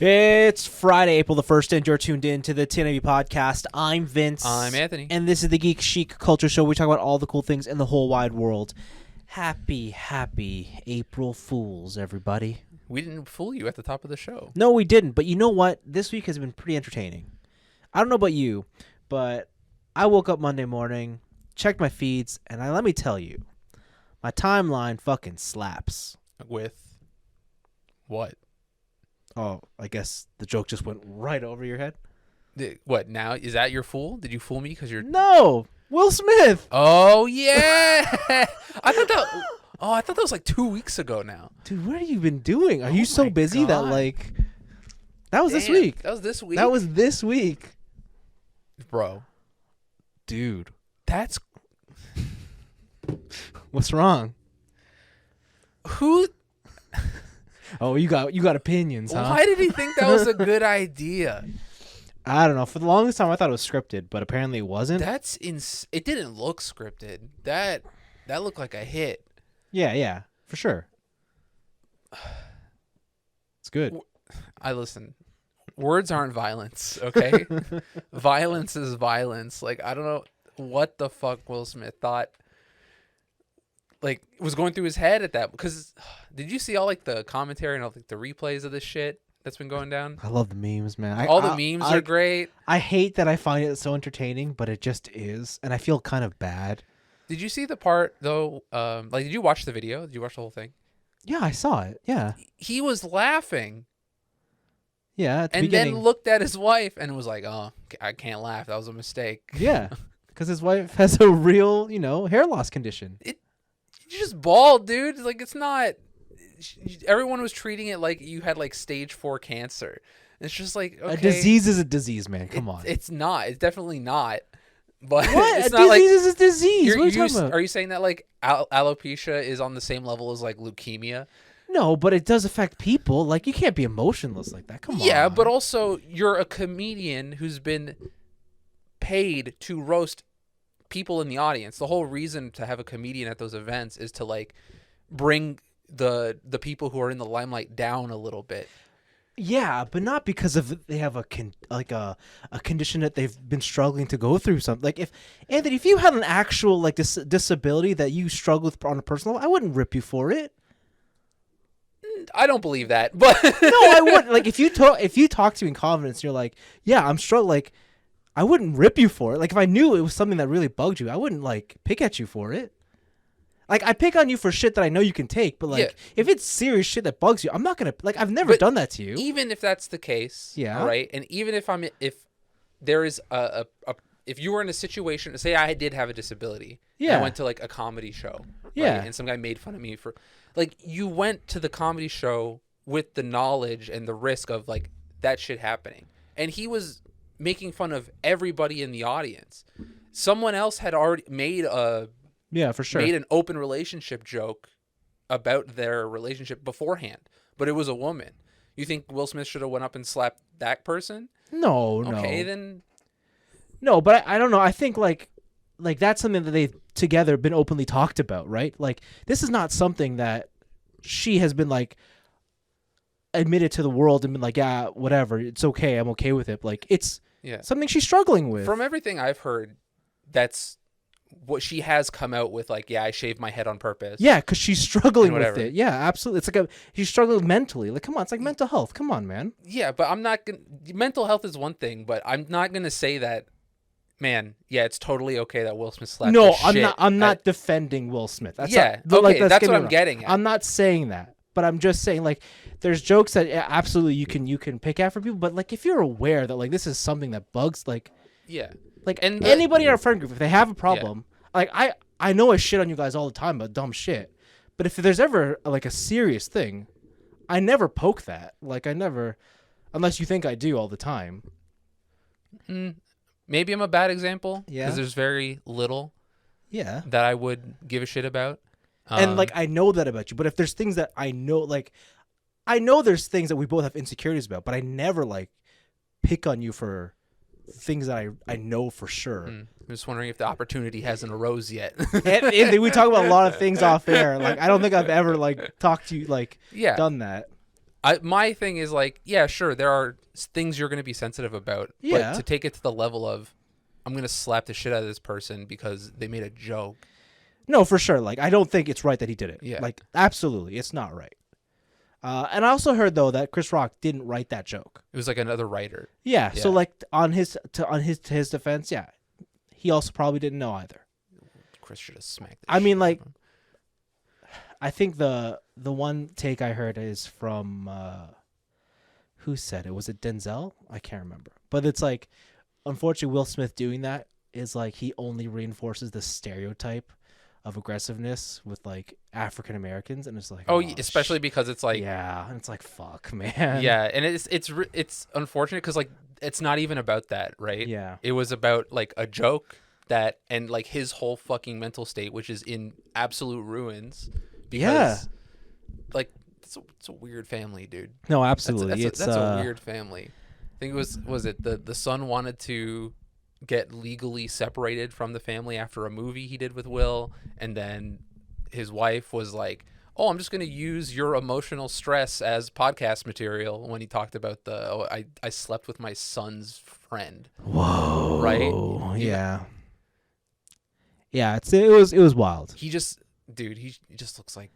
It's Friday, April the 1st, and you're tuned in to the TNIAB podcast. I'm Vince. I'm Anthony. And this is the Geek Chic Culture Show. We talk about all the cool things in the whole wide world. Happy April Fools, everybody. We didn't fool you at the top of the show. No, we didn't. But you know what? This week has been pretty entertaining. I don't know about you, but I woke up Monday morning, checked my feeds, and let me tell you, my timeline fucking slaps. With what? Oh, I guess the joke just went right over your head. What, now? Is that your fool? Did you fool me because you're... No! Will Smith! Oh, yeah! I thought that was like 2 weeks ago now. Dude, what have you been doing? Are you so busy God. that was this week. That was this week? That was this week. Bro. Dude. That's... What's wrong? Who... Oh, you got opinions, huh? Why did he think that was a good idea? I don't know. For the longest time, I thought it was scripted, but apparently it wasn't. It didn't look scripted. That looked like a hit. Yeah, for sure. It's good. Listen. Words aren't violence, okay? Violence is violence. Like, I don't know what the fuck Will Smith thought. Like, was going through his head at that, because did you see all like the commentary and all like the replays of this shit that's been going down? I love the memes, man. All the memes are great. I hate that I find it so entertaining, but it just is, and I feel kind of bad. Did you see the part though? Like, did you watch the video? Did you watch the whole thing? Yeah, I saw it. Yeah. He was laughing. Yeah, at the and beginning. then looked at his wife and was like, "Oh, I can't laugh. That was a mistake." Yeah, because his wife has a real, hair loss condition. You're just bald, dude. Like, it's not... Everyone was treating it like you had, like, stage 4 cancer. It's just like, okay. A disease is a disease, man. Come on. It's not. It's definitely not. But what? It's A not disease is a disease. What are you talking about? Are you saying that, like, alopecia is on the same level as, like, leukemia? No, but it does affect people. Like, you can't be emotionless like that. Come on. Yeah, but also, you're a comedian who's been paid to roast people in the audience. The whole reason to have a comedian at those events is to like bring the people who are in the limelight down a little bit. Yeah, but not because of they have a condition that they've been struggling to go through something. Like, if you had an actual like disability that you struggle with on a personal level, I wouldn't rip you for it. I don't believe that, but no, I wouldn't. Like, if you talk to me in confidence, you're like, yeah, I'm struggling. Like, I wouldn't rip you for it. Like, if I knew it was something that really bugged you, I wouldn't, like, pick at you for it. Like, I pick on you for shit that I know you can take, but, like, if it's serious shit that bugs you, I'm not going to, like, I've never done that to you. Even if that's the case, yeah, right? And even if there is if you were in a situation, say I did have a disability, yeah, I went to, like, a comedy show, yeah, right? And some guy made fun of me for, like, you went to the comedy show with the knowledge and the risk of, like, that shit happening. And he was making fun of everybody in the audience. Someone else had already made for sure, made an open relationship joke about their relationship beforehand, but it was a woman. You think Will Smith should have went up and slapped that person? No. Okay, then. No, but I don't know. I think like that's something that they've together been openly talked about, right? Like, this is not something that she has been like admitted to the world and been like, yeah, whatever, it's okay, I'm okay with it. Like, it's something she's struggling with. From everything I've heard, that's what she has come out with. Like, yeah, I shaved my head on purpose. Yeah, because she's struggling with it. Yeah, absolutely. It's like she's struggling mentally. Like, come on, it's like mental health. Come on, man. Yeah, but I'm not gonna. Mental health is one thing, but I'm not gonna say that. Man, yeah, it's totally okay that Will Smith slapped. No, I'm not defending Will Smith. That's okay, that's what I'm getting at. I'm not saying that. But I'm just saying, like, there's jokes that absolutely you can pick at for people, but like, if you're aware that like this is something that bugs, like, like, and anybody in our friend group, if they have a problem, like, I know I shit on you guys all the time about dumb shit, but if there's ever like a serious thing, I never poke that. Like, I never, unless you think I do all the time. Maybe I'm a bad example because there's very little that I would give a shit about. And like, I know that about you, but if there's things that I know, like, I know there's things that we both have insecurities about, but I never like pick on you for things that I know for sure. I'm just wondering if the opportunity hasn't arose yet. and we talk about a lot of things off air. Like, I don't think I've ever like talked to you, like, done that. My thing is like, yeah, sure, there are things you're going to be sensitive about, but to take it to the level of I'm going to slap the shit out of this person because they made a joke. No, for sure. Like, I don't think it's right that he did it. Yeah. Like, absolutely, it's not right. And I also heard though that Chris Rock didn't write that joke. It was like another writer. Yeah. So like on his defense, yeah, he also probably didn't know either. Chris should have smacked. I mean, like, I think the one take I heard is from who said it? Was it Denzel? I can't remember. But it's like, unfortunately, Will Smith doing that is like he only reinforces the stereotype of aggressiveness with like African Americans, and it's like, especially because it's like, yeah, and it's like, fuck, man. Yeah, and it's unfortunate because like it's not even about that, right? Yeah, it was about like a joke that and like his whole fucking mental state, which is in absolute ruins. Because, like it's a weird family, dude. No, absolutely, that's a weird family. I think it was it the son wanted to get legally separated from the family after a movie he did with Will, and then his wife was like, "Oh, I'm just going to use your emotional stress as podcast material." When he talked about I slept with my son's friend. Whoa. Right? Yeah. Yeah, it was wild. He just looks like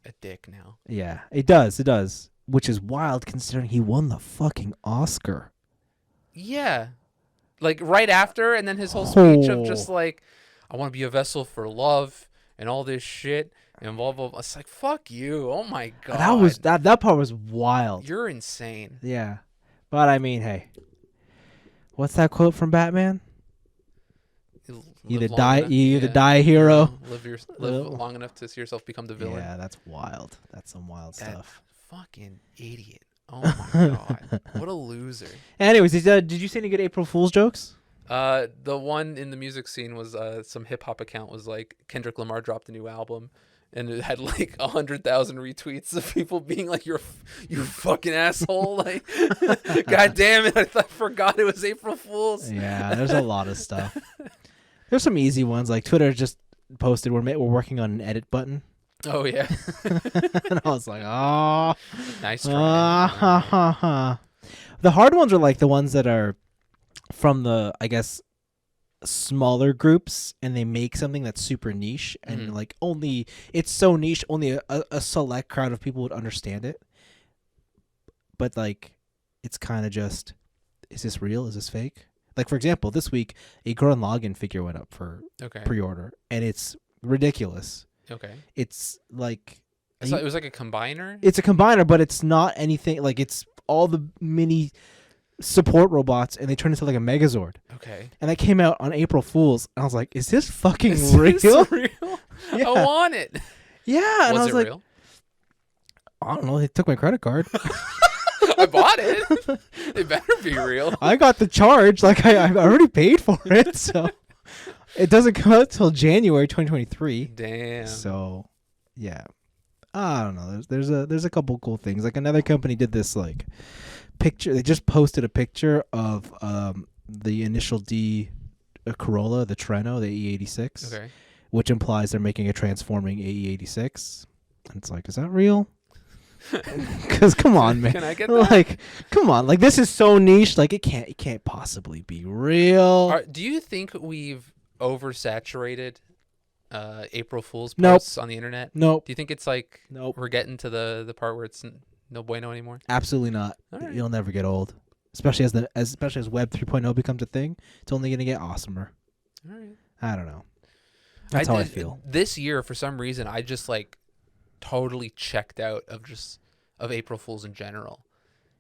a dick now. Yeah, it does, which is wild considering he won the fucking Oscar. Yeah. Like right after, and then his whole speech of just like, I want to be a vessel for love and all this shit and blah blah blah. It's like, fuck you. Oh my god. That part was wild. You're insane. Yeah. But I mean, hey. What's that quote from Batman? You either die a hero. Live long enough to see yourself become the villain. Yeah, that's wild. That's some wild stuff. Fucking idiot. Oh my god. What a loser. Anyways, did you see any good April Fool's jokes? The one in the music scene was some hip hop account was like Kendrick Lamar dropped a new album, and it had like 100,000 retweets of people being like, you fucking asshole. Like, god damn it, I forgot it was April Fool's. Yeah, there's a lot of stuff. There's some easy ones, like Twitter just posted we're working on an edit button. Oh yeah. And I was like, oh, nice try. The hard ones are like the ones that are from the, I guess, smaller groups, and they make something that's super niche, and like it's so niche only a select crowd of people would understand it. But like, it's kind of just, is this real? Is this fake? Like, for example, this week a Gurren Lagann figure went up for pre-order, and it's ridiculous. Okay. It's like it was like a combiner. It's a combiner, but it's not anything like, it's all the mini support robots, and they turn into like a Megazord. Okay. And that came out on April Fool's, and I was like, "Is this fucking real? Yeah. I want it." Yeah. And I was like, real? I don't know. They took my credit card. I bought it. It better be real. I got the charge. Like I already paid for it, so. It doesn't come out till January 2023. Damn. So, yeah, I don't know. There's a couple cool things. Like another company did this like picture. They just posted a picture of the initial D Corolla, the Treno, the E86, okay, which implies they're making a transforming AE86. And it's like, is that real? Because come on, man. Can I get that? Like, come on. Like, this is so niche. Like, it can't possibly be real. Do you think we've oversaturated April Fool's posts on the internet? Nope. Do you think it's like we're getting to the part where it's no bueno anymore? Absolutely not. Right. It'll never get old. Especially as Web 3.0 becomes a thing, it's only going to get awesomer. All right. I don't know. That's how I feel. This year, for some reason, I just like totally checked out of April Fools in general.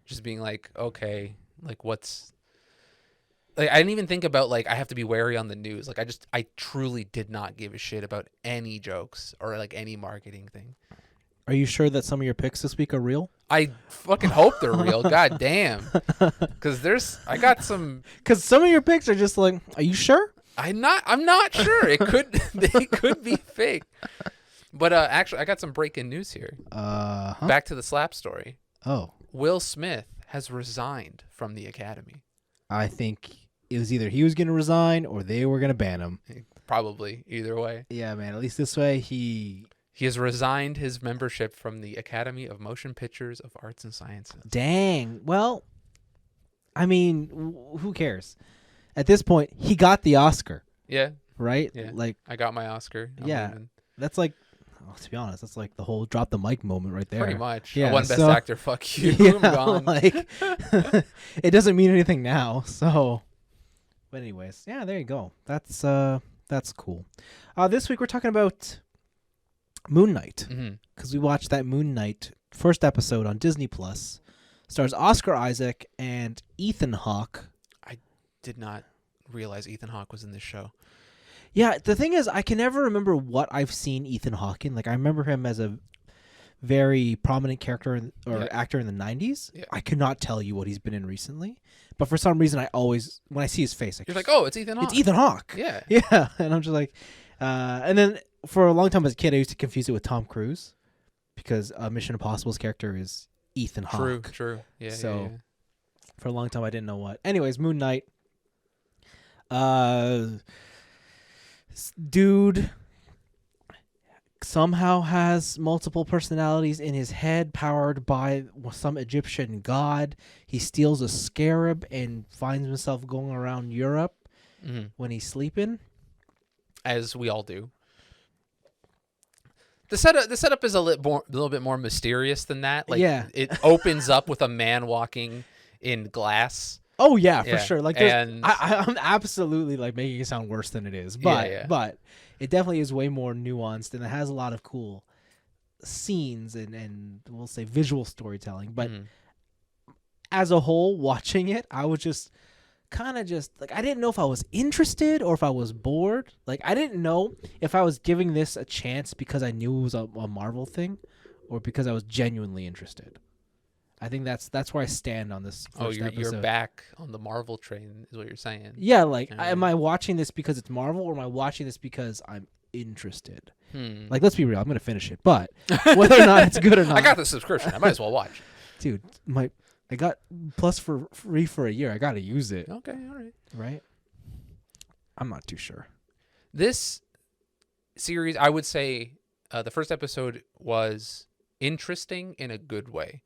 Just being like, okay, like what's like, I didn't even think about like I have to be wary on the news. Like I truly did not give a shit about any jokes or like any marketing thing. Are you sure that some of your picks this week are real? I fucking hope they're real. God damn. Because I got some. Because some of your picks are just like, are you sure? I'm not sure. They could be fake. But actually, I got some breaking news here. Back to the slap story. Oh. Will Smith has resigned from the Academy. I think it was either he was going to resign or they were going to ban him. Probably either way. Yeah, man. At least this way he He has resigned his membership from the Academy of Motion Pictures of Arts and Sciences. Dang. Well, I mean, who cares? At this point, he got the Oscar. Yeah. Right? Yeah. Like, I got my Oscar. That's like, to be honest, that's like the whole drop the mic moment right there. Pretty much. Yeah, I won Best Actor. Fuck you. Yeah, I'm gone. Like, it doesn't mean anything now. So, but anyways, yeah, there you go. That's cool. This week we're talking about Moon Knight, because we watched that Moon Knight first episode on Disney Plus. Stars Oscar Isaac and Ethan Hawke. I did not realize Ethan Hawke was in this show. Yeah, the thing is, I can never remember what I've seen Ethan Hawke in. Like, I remember him as a very prominent character actor in the 90s. Yeah. I could not tell you what he's been in recently. But for some reason, I always, when I see his face, you're like, oh, it's Ethan Hawke. It's Ethan Hawke. Yeah. Yeah. And I'm just like, and then for a long time as a kid, I used to confuse it with Tom Cruise because Mission Impossible's character is Ethan Hawke. True. Yeah. So for a long time, I didn't know what. Anyways, Moon Knight. Dude somehow has multiple personalities in his head, powered by some Egyptian god. He steals a scarab and finds himself going around Europe when he's sleeping, as we all do. The setup is a little bit more mysterious than that. Like, it opens up with a man walking in glass. Oh yeah, for sure. Like, I'm absolutely like making it sound worse than it is, but it definitely is way more nuanced, and it has a lot of cool scenes and we'll say visual storytelling. But as a whole, watching it, I was just kind of like, I didn't know if I was interested or if I was bored. Like, I didn't know if I was giving this a chance because I knew it was a Marvel thing, or because I was genuinely interested. I think that's where I stand on this first episode. You're back on the Marvel train, is what you're saying. Yeah, like, am I watching this because it's Marvel, or am I watching this because I'm interested? Like, let's be real, I'm going to finish it, but whether or not it's good or not. I got the subscription. I might as well watch. Dude, I got Plus for free for a year. I got to use it. Okay, all right. Right? I'm not too sure. This series, I would say the first episode was interesting in a good way.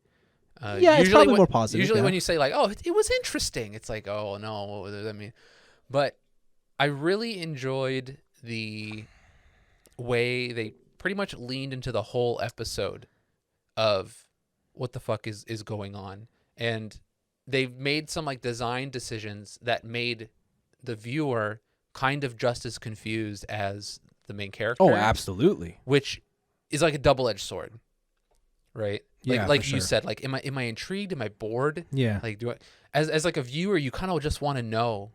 It's probably more positive. Usually when you say, like, oh, it was interesting, it's like, oh, no, what does that mean? But I really enjoyed the way they pretty much leaned into the whole episode of what the fuck is going on. And they've made some, like, design decisions that made the viewer kind of just as confused as the main character. Oh, absolutely. Which is like a double-edged sword, right? Like you sure. said, like, am I intrigued? Am I bored? Yeah. Like, do I, as like a viewer, you kind of just want to know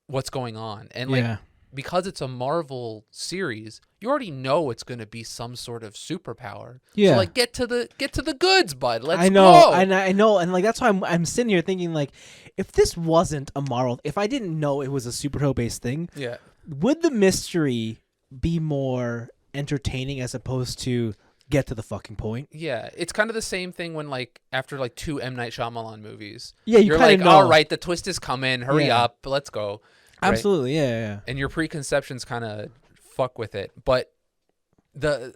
what's going on, and like, because it's a Marvel series, you already know it's going to be some sort of superpower. Yeah. So, like, get to the goods, bud. Let's I know, go. I know, and like, that's why I'm sitting here thinking, like, if this wasn't a Marvel, if I didn't know it was a superhero based thing, would the mystery be more entertaining as opposed to get to the fucking point? Yeah, it's kind of the same thing when, like, after like 2 M. Night Shyamalan movies. Yeah, you're like, know. all right, the twist is coming. Hurry up, let's go. Right? Absolutely, yeah. And your preconceptions kind of fuck with it, but the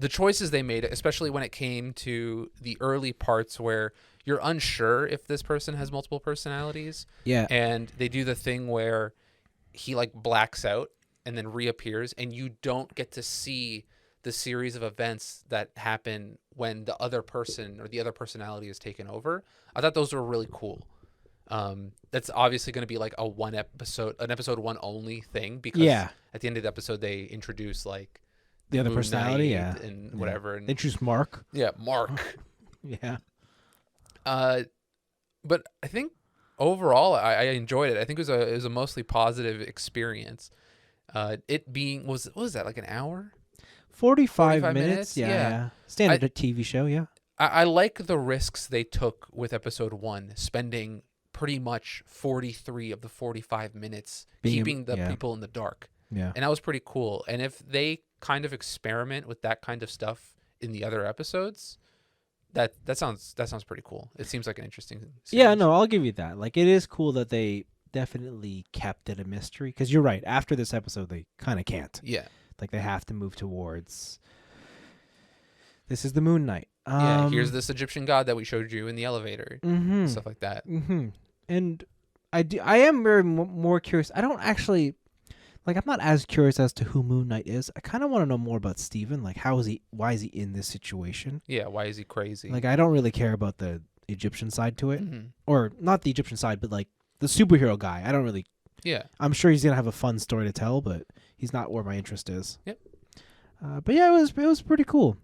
choices they made, especially when it came to the early parts where you're unsure if this person has multiple personalities. Yeah, and they do the thing where he, like, blacks out and then reappears, and you don't get to see the series of events that happen when the other person or the other personality is taken over. I thought those were really cool. That's obviously going to be like an episode 1 only thing, because at the end of the episode they introduce, like, the other personality, and whatever. And they introduce Mark. Yeah, Mark. Yeah. But I think overall I enjoyed it. I think it was a mostly positive experience. It being what was that, like an hour? 45 minutes? Yeah. Standard TV show, yeah. I like the risks they took with episode 1, spending pretty much 43 of the 45 minutes keeping the people in the dark. Yeah. And that was pretty cool. And if they kind of experiment with that kind of stuff in the other episodes, that sounds pretty cool. It seems like an interesting series. Yeah, no, I'll give you that. Like, it is cool that they definitely kept it a mystery, because you're right, after this episode they kind of can't. Yeah. Like they have to move towards. This is the Moon Knight. Yeah, here's this Egyptian god that we showed you in the elevator, stuff like that. And I am very more curious. I don't actually, like, I'm not as curious as to who Moon Knight is. I kind of want to know more about Steven. Like, why is he in this situation? Yeah, why is he crazy? Like, I don't really care about the Egyptian side to it. Or not the Egyptian side, but, like, the superhero guy. I don't really. Yeah. I'm sure he's going to have a fun story to tell, but he's not where my interest is. Yep. But yeah, it was pretty cool.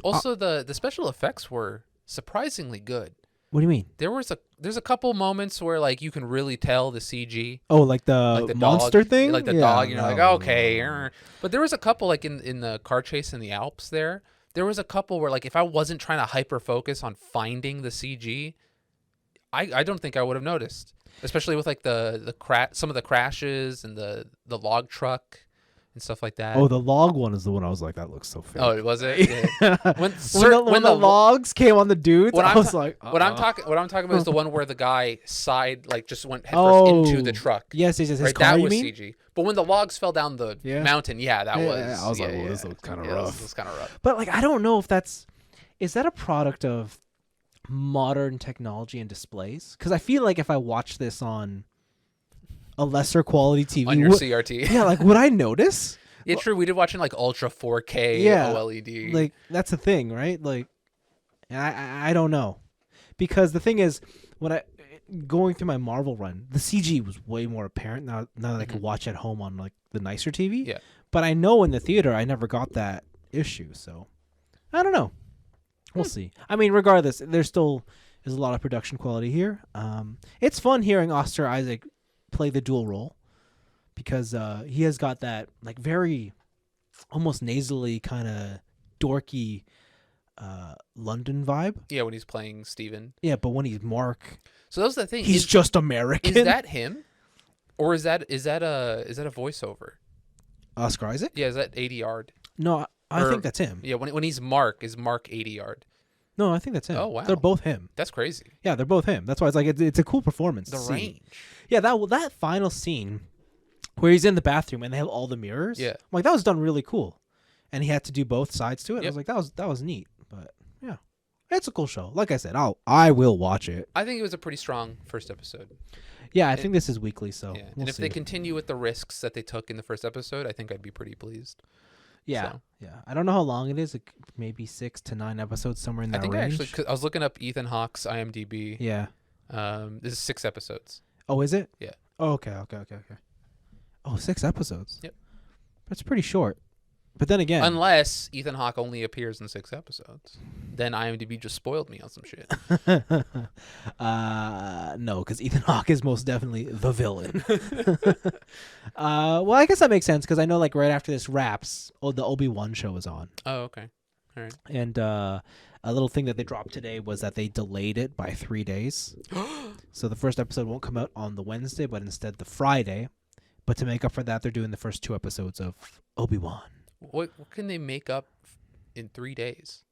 Also, the special effects were surprisingly good. What do you mean? There's a couple moments where like you can really tell the CG. Oh, like the monster dog, thing, like the dog. You're like, okay. But there was a couple like in the car chase in the Alps. There was a couple where like if I wasn't trying to hyper focus on finding the CG, I don't think I would have noticed. Especially with like some of the crashes and the log truck and stuff like that. Oh, the log one is the one I was like, that looks so fake. Oh, was it? Yeah. when the logs came on the dudes, I was like, what I'm talking about is the one where the guy just went headfirst into the truck. Yes. His right, car, that was CG. But when the logs fell down the mountain, that was. I was like, this looks kind of rough. This looks kind of rough. But like, I don't know if is that a product of modern technology and displays? Because I feel like if I watch this on a lesser quality TV on your CRT, like would I notice? Yeah, true. We did watch in like ultra 4K OLED. Like that's the thing, right? Like, I don't know, because the thing is, when I going through my Marvel run, the CG was way more apparent now that I could watch at home on like the nicer TV. Yeah, but I know in the theater I never got that issue, so I don't know. We'll see. I mean, regardless, there still is a lot of production quality here. It's fun hearing Oscar Isaac play the dual role, because he has got that like very almost nasally kind of dorky London vibe. Yeah, when he's playing Steven. Yeah, but when he's Mark, so that's the thing. He's just American. Is that him, or is that a voiceover? Oscar Isaac? Yeah, is that 80 Yard? No, I think that's him. Yeah, when he's Mark, is Mark 80 Yard? No, I think that's him. Oh wow, they're both him. That's crazy. Yeah, they're both him. That's why it's like it's a cool performance. The range. Yeah, that final scene where he's in the bathroom and they have all the mirrors. Yeah, I'm like, that was done really cool, and he had to do both sides to it. Yep. I was like, that was neat. But yeah, it's a cool show. Like I said, I will watch it. I think it was a pretty strong first episode. Yeah, I think this is weekly, so yeah. And if they continue with the risks that they took in the first episode, I think I'd be pretty pleased. Yeah, so. Yeah. I don't know how long it is. Maybe 6 to 9 episodes, somewhere in that range. I was looking up Ethan Hawke's IMDb. Yeah. This is 6 episodes. Oh, is it? Yeah. Oh, okay. Oh, 6 episodes. Yep. That's pretty short. But then again, unless Ethan Hawke only appears in 6 episodes, then IMDb just spoiled me on some shit. No, because Ethan Hawke is most definitely the villain. Well, I guess that makes sense, because I know like right after this wraps, the Obi-Wan show is on. Oh, okay. All right. And a little thing that they dropped today was that they delayed it by 3 days. So the first episode won't come out on the Wednesday, but instead the Friday. But to make up for that, they're doing the first 2 episodes of Obi-Wan. What can they make up in 3 days?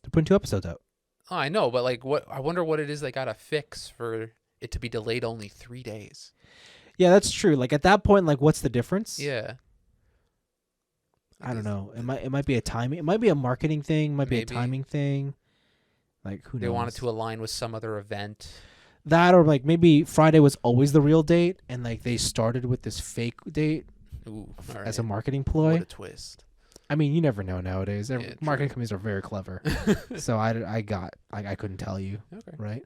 They're putting 2 episodes out. Oh, I know, but like, what? I wonder what it is they gotta fix for it to be delayed only 3 days. Yeah, that's true. Like at that point, like, what's the difference? Yeah. I don't know. It might be a timing. It might be a marketing thing. It might be a timing thing. Like who knows? They wanted to align with some other event. That, or like maybe Friday was always the real date, and like they started with this fake date. Ooh, as a marketing ploy. What a twist. I mean, you never know nowadays. Marketing companies are very clever. So I couldn't tell you. Okay. Right.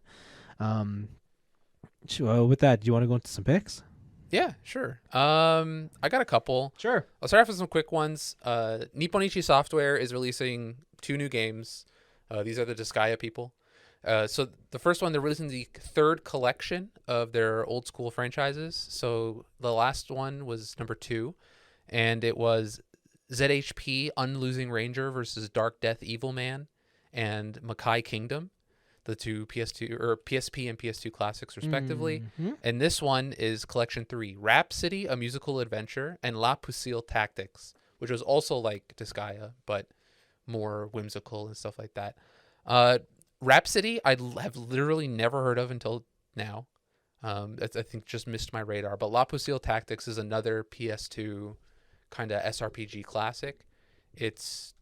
With that, do you want to go into some picks? Yeah, sure. I got a couple. Sure. I'll start off with some quick ones. Nipponichi Software is releasing 2 new games. These are the Disgaea people. So the first one, they're releasing the 3rd collection of their old school franchises. So the last one was number 2, and it was ZHP Unlosing Ranger versus Dark Death Evil Man and Makai Kingdom, the 2 PS2 or PSP and PS2 classics respectively. Mm-hmm. And this one is collection 3, Rhapsody, A Musical Adventure, and La Pusille Tactics, which was also like Disgaea, but more whimsical and stuff like that. Rhapsody, I have literally never heard of until now. I think just missed my radar. But La Pusille Tactics is another PS2 kind of SRPG classic. It's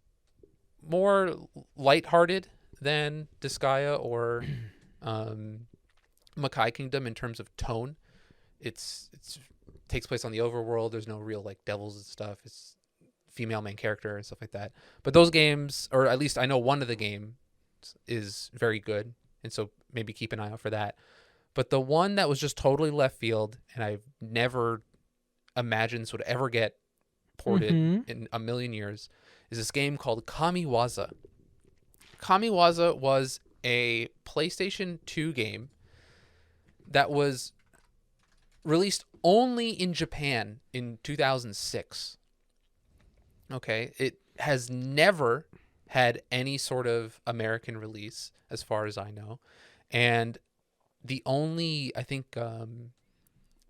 more lighthearted than Disgaea or Makai Kingdom in terms of tone. It's takes place on the overworld. There's no real like devils and stuff. It's female main character and stuff like that. But those games, or at least I know one of the games is very good, and so maybe keep an eye out for that. But the one that was just totally left field, and I've never imagined this would ever get ported in a million years, is this game called Kamiwaza. Kamiwaza was a PlayStation 2 game that was released only in Japan in 2006. Okay, it has never had any sort of American release as far as I know. And the only, I think,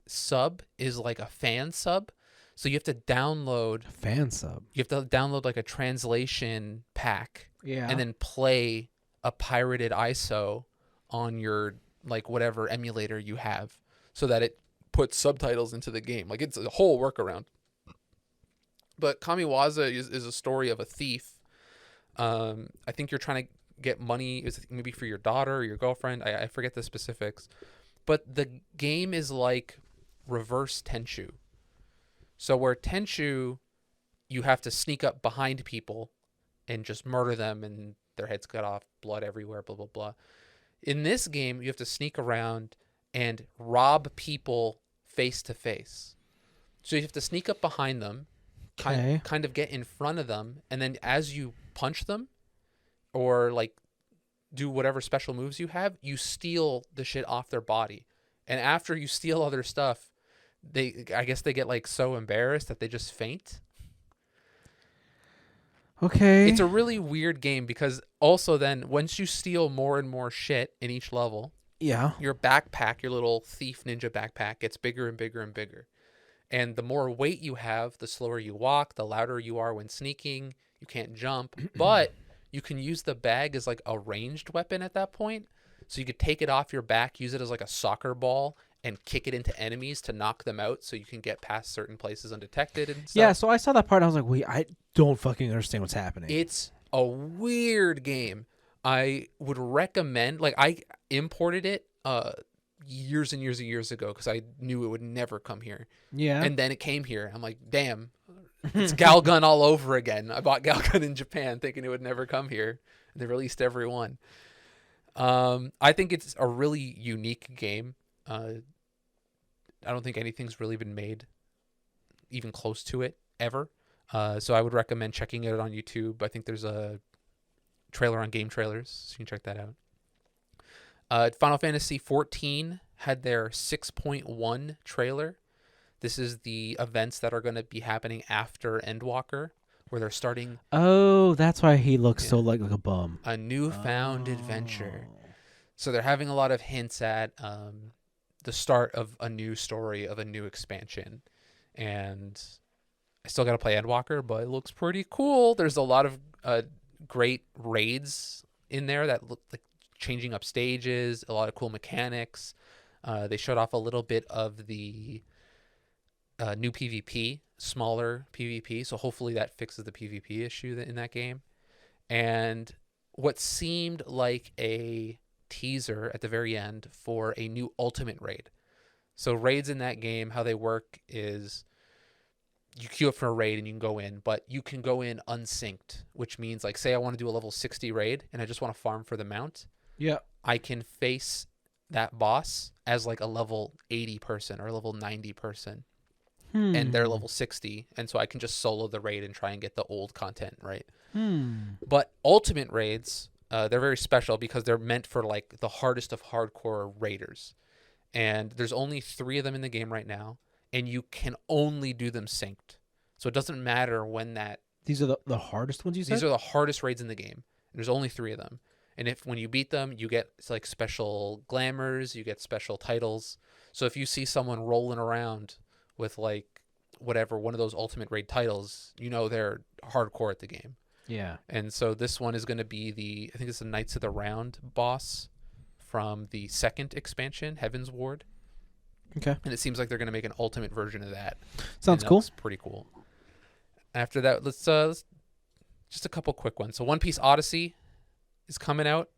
sub is like a fan sub. So you have to download fan sub. You have to download like a translation pack, yeah, and then play a pirated ISO on your like whatever emulator you have, so that it puts subtitles into the game. Like it's a whole workaround. But Kamiwaza is a story of a thief. I think you're trying to get money, is maybe for your daughter or your girlfriend. I forget the specifics, but the game is like reverse Tenchu. So where Tenchu, you have to sneak up behind people and just murder them and their heads cut off, blood everywhere, blah, blah, blah. In this game, you have to sneak around and rob people face to face. So you have to sneak up behind them, kind of get in front of them, and then as you punch them or like do whatever special moves you have, you steal the shit off their body. And after you steal all their stuff, I guess they get like so embarrassed that they just faint. Okay. It's a really weird game because also then once you steal more and more shit in each level, yeah, your backpack, your little thief ninja backpack, gets bigger and bigger and bigger. And the more weight you have, the slower you walk, the louder you are when sneaking. You can't jump, but you can use the bag as like a ranged weapon at that point. So you could take it off your back, use it as like a soccer ball, and kick it into enemies to knock them out so you can get past certain places undetected and stuff. Yeah, so I saw that part and I was like, wait, I don't fucking understand what's happening. It's a weird game. I would recommend, like I imported it years and years and years ago because I knew it would never come here. Yeah. And then it came here. I'm like, damn, it's Galgun all over again. I bought Galgun in Japan thinking it would never come here. And they released every one. I think it's a really unique game. I don't think anything's really been made even close to it ever. So I would recommend checking it out on YouTube. I think there's a trailer on Game Trailers, so you can check that out. Final Fantasy XIV had their 6.1 trailer. This is the events that are going to be happening after Endwalker, where they're starting. Oh, that's why he looks so like a bum. A newfound adventure. So they're having a lot of hints at the start of a new story, of a new expansion. And I still got to play Endwalker, but it looks pretty cool. There's a lot of great raids in there that look like changing up stages, a lot of cool mechanics. They showed off a little bit of the new PvP, smaller PvP. So hopefully that fixes the PvP issue in that game. And what seemed like a teaser at the very end for a new ultimate raid. So raids in that game, how they work is you queue up for a raid and you can go in, but you can go in unsynced, which means like say I want to do a level 60 raid and I just want to farm for the mount. Yeah. I can face that boss as like a level 80 person or a level 90 person. And they're level 60, and so I can just solo the raid and try and get the old content, right? But ultimate raids, they're very special because they're meant for like the hardest of hardcore raiders. And there's only 3 of them in the game right now, and you can only do them synced. So it doesn't matter when that... These are the hardest ones you said? These are the hardest raids in the game. There's only 3 of them. And when you beat them, you get like special glamours, you get special titles. So if you see someone rolling around with like whatever, one of those ultimate raid titles, you know they're hardcore at the game. Yeah. And so this one is going to be I think it's the Knights of the Round boss from the 2nd expansion, Heaven's Ward. Okay. And it seems like they're going to make an ultimate version of that. Sounds cool. Pretty cool. After that, let's just a couple quick ones. So One Piece Odyssey is coming out.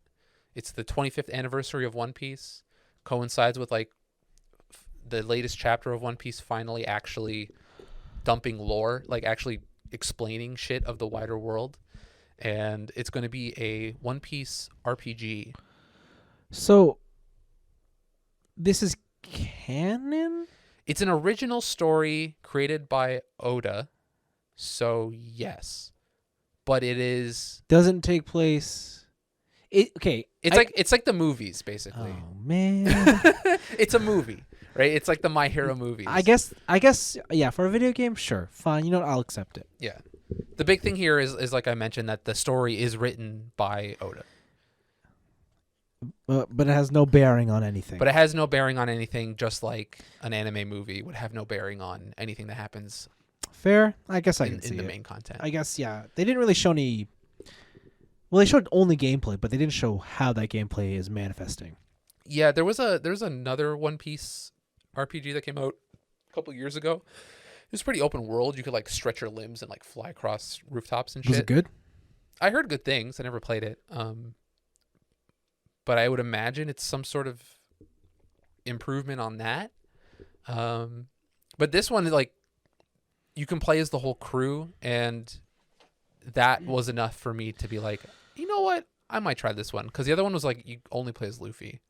It's the 25th anniversary of One Piece. Coincides with like the latest chapter of One Piece finally actually dumping lore, like actually explaining shit of the wider world. And it's going to be a One Piece RPG. So this is canon? It's an original story created by Oda. So yes. But it is doesn't take place. It's like the movies basically. Oh man. It's a movie, right? It's like the My Hero movies. I guess yeah, for a video game, sure. Fine, you know what? I'll accept it. Yeah. The big thing here is like I mentioned, that the story is written by Oda. But it has no bearing on anything. But it has no bearing on anything, just like an anime movie would have no bearing on anything that happens. Fair. I guess I can see in the it. main content. I guess, yeah. They didn't really show any... Well, they showed only gameplay, but they didn't show how that gameplay is manifesting. Yeah, there's another One Piece RPG that came out a couple years ago. It was pretty open world. You could like stretch your limbs and like fly across rooftops and shit. Was it good? I heard good things. I never played it. But I would imagine it's some sort of improvement on that. But this one, like, you can play as the whole crew, and that was enough for me to be like, you know what? I might try this one, because the other one was like you only play as Luffy.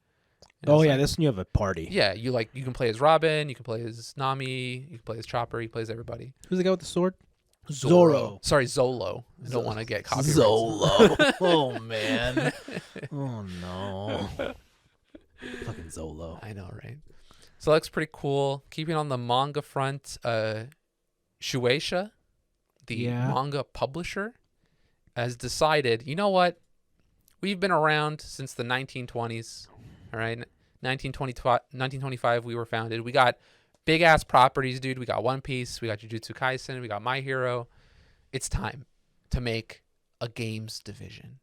Oh yeah, this one you have a party. Yeah, you can play as Robin, you can play as Nami, you can play as Chopper, you play as everybody. Who's the guy with the sword? Zoro. Sorry, Zolo. I don't want to get copyrighted. Zolo. Oh man. Oh no. Fucking Zolo. I know, right? So that looks pretty cool. Keeping on the manga front, Shueisha, the manga publisher, has decided, you know what? We've been around since the 1920s. All right. 1925 we were founded. We got big ass properties, dude. We got One Piece, we got Jujutsu Kaisen, we got My Hero. It's time to make a games division.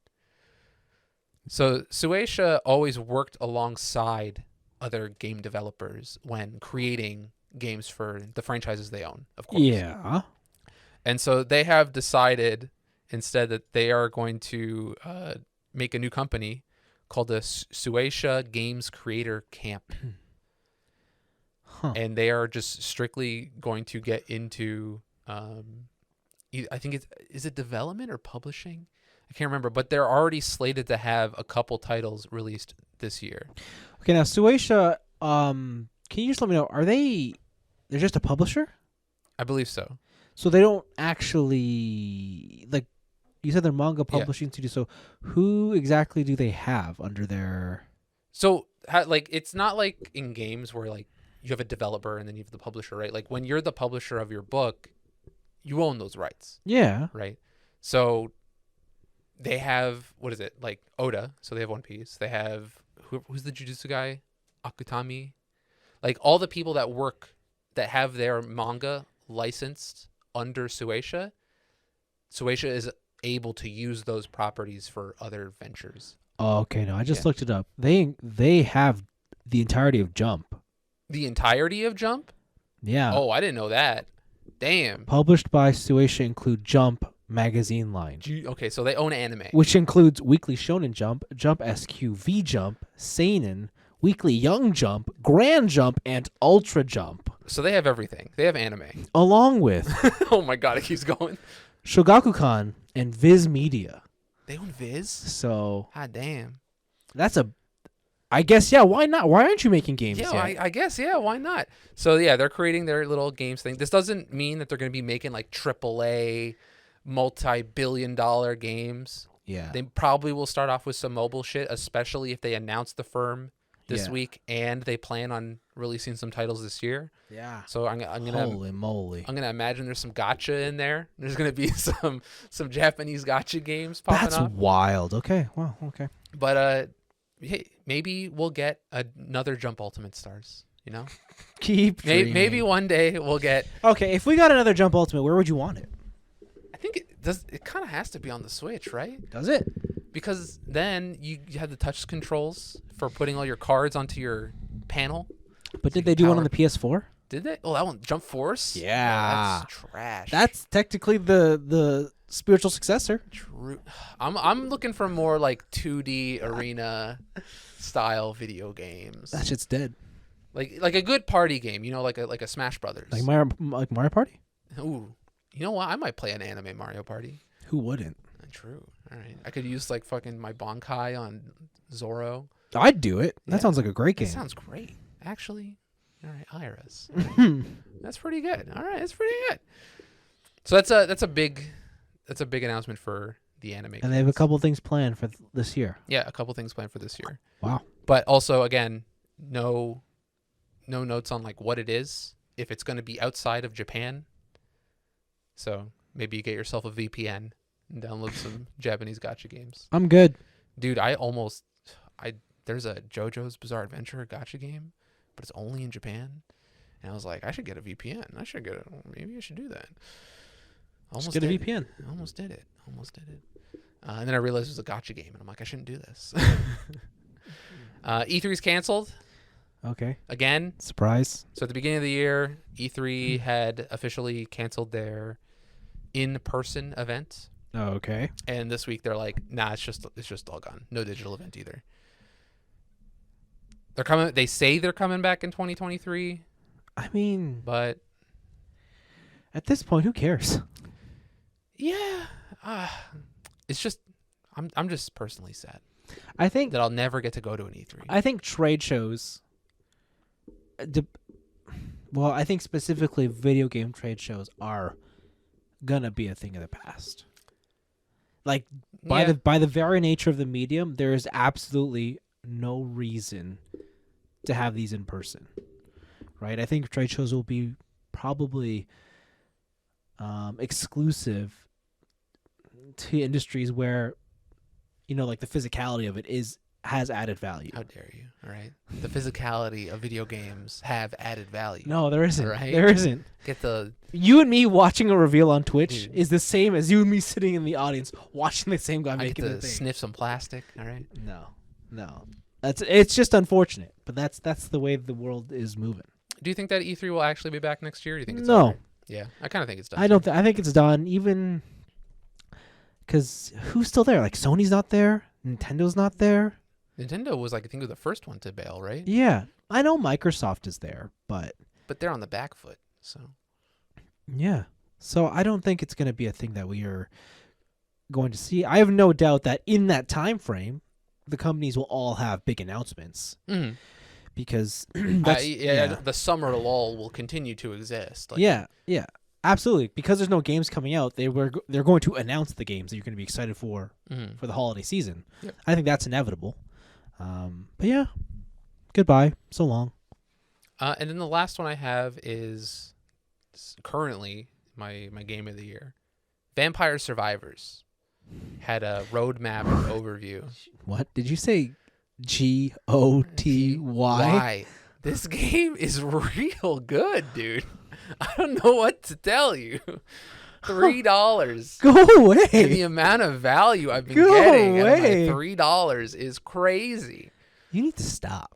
So Shueisha always worked alongside other game developers when creating games for the franchises they own, of course. Yeah. And so they have decided instead that they are going to make a new company called the Shueisha Games Creator Camp. And they are just strictly going to get into, I think is it development or publishing? I can't remember, but they're already slated to have a couple titles released this year. Okay, now Shueisha, can you just let me know, they're just a publisher? I believe so. So they don't actually, like, you said they're manga publishing studio, so who exactly do they have under their... So, like, it's not like in games where, like, you have a developer and then you have the publisher, right? Like, when you're the publisher of your book, you own those rights. Yeah. Right? So, they have, what is it? Like, Oda, so they have One Piece. They have, who's the Jujutsu guy? Akutami? Like, all the people that have their manga licensed under Shueisha is able to use those properties for other ventures. Oh, okay, no, I just looked it up. They have the entirety of Jump. The entirety of Jump? Yeah. Oh, I didn't know that. Damn. Published by Shueisha include Jump magazine line. Okay, so they own anime. Which includes Weekly Shonen Jump, Jump SQ, V Jump, Seinen, Weekly Young Jump, Grand Jump, and Ultra Jump. So they have everything. They have anime. Along with... oh my god, it keeps going. Shogakukan and Viz Media. They own Viz? So... God damn. That's a... I guess, yeah, why not? Why aren't you making games yet? I guess, yeah, why not? So, yeah, they're creating their little games thing. This doesn't mean that they're going to be making, like, AAA, multi-billion-dollar games. Yeah. They probably will start off with some mobile shit, especially if they announce the firm this week and they plan on releasing some titles this year. Yeah. So I'm gonna holy moly. I'm gonna imagine there's some gacha in there. There's gonna be some Japanese gacha games popping up. That's wild. Okay. Well, okay. But hey, maybe we'll get another Jump Ultimate Stars. You know, maybe one day we'll get. Okay, if we got another Jump Ultimate, where would you want it? I think it does. It kind of has to be on the Switch, right? Does it? Because then you have the touch controls for putting all your cards onto your panel. But did they do one on the PS4? Did they? Oh, that one, Jump Force? Yeah. Oh, that's trash. That's technically the spiritual successor. True. I'm looking for more like 2D arena style video games. That shit's dead. Like a good party game, like a Smash Brothers. Like Mario Party? Ooh. You know what? I might play an anime Mario Party. Who wouldn't? True. All right. I could use like fucking my Bankai on Zoro. I'd do it. That sounds like a great game. That sounds great. Actually. All right, Iris. That's pretty good. All right, that's pretty good. So that's a big announcement for the anime. And they have a couple things planned for this year. Yeah, a couple things planned for this year. Wow. But also, again, no notes on like what it is, if it's going to be outside of Japan. So maybe you get yourself a VPN and download some Japanese gacha games. I'm good. Dude, there's a JoJo's Bizarre Adventure gacha game, but it's only in Japan. And I was like, I should get a VPN. Maybe I should do that. Almost get a VPN. Almost did it. And then I realized it was a gacha game, and I'm like, I shouldn't do this. E3's canceled. Okay. Again. Surprise. So at the beginning of the year, E3 had officially canceled their in-person event. Oh, okay. And this week they're like, nah, it's just all gone. No digital event either. They're coming. They say they're coming back in 2023. I mean, but at this point, who cares? Yeah. It's just I'm just personally sad. I think that I'll never get to go to an E3. I think trade shows. Well, I think specifically video game trade shows are gonna be a thing of the past. Like by the very nature of the medium, there is absolutely no reason to have these in person, right? I think trade shows will be probably exclusive to industries where, like the physicality of it has added value. How dare you? All right, the physicality of video games have added value. No, there isn't. Right? There isn't. You and me watching a reveal on Twitch is the same as you and me sitting in the audience watching the same guy making the thing. Sniff some plastic. All right. No. It's just unfortunate, but that's the way the world is moving. Do you think that E3 will actually be back next year? Or do you think it's no? Over? Yeah, I kind of think it's done. I think it's done. Even because who's still there? Like Sony's not there. Nintendo's not there. Nintendo was like, I think, the first one to bail, right? Yeah, I know Microsoft is there, but they're on the back foot. So yeah, so I don't think it's going to be a thing that we are going to see. I have no doubt that in that time frame, the companies will all have big announcements because the summer lull will continue to exist. Like, yeah, absolutely. Because there's no games coming out, they're going to announce the games that you're going to be excited for the holiday season. Yep. I think that's inevitable. But yeah, goodbye. So long. And then the last one I have is currently my game of the year. Vampire Survivors had a roadmap overview. What did you say? GOTY? Why? This game is real good, dude. I don't know what to tell you. $3. Go away. And the amount of value I've been getting out of my $3 is crazy. You need to stop.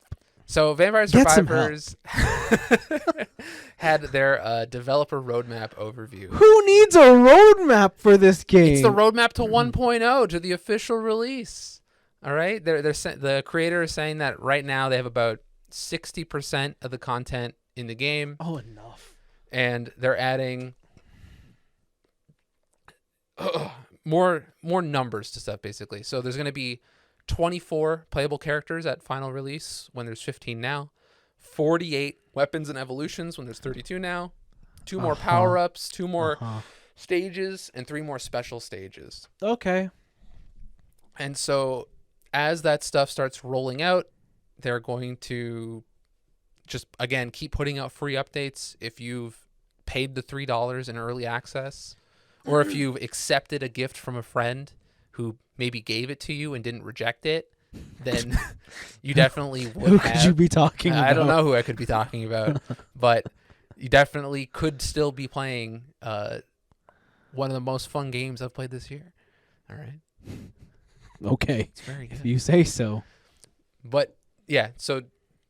So Vampire Survivors had their developer roadmap overview. Who needs a roadmap for this game? It's the roadmap to 1.0, to the official release. All right? The creator is saying that right now they have about 60% of the content in the game. Oh, enough. And they're adding more numbers to stuff, basically. So there's going to be 24 playable characters at final release when there's 15 now. 48 weapons and evolutions when there's 32 now. 2 more power-ups, 2 more stages, and 3 more special stages. Okay. And so as that stuff starts rolling out, they're going to just, again, keep putting out free updates. If you've paid the $3 in early access, or if you've accepted a gift from a friend who maybe gave it to you and didn't reject it, then you definitely would Who could you be talking about? I don't know who I could be talking about, but you definitely could still be playing one of the most fun games I've played this year. All right. Okay. It's very good. If you say so. But, yeah, so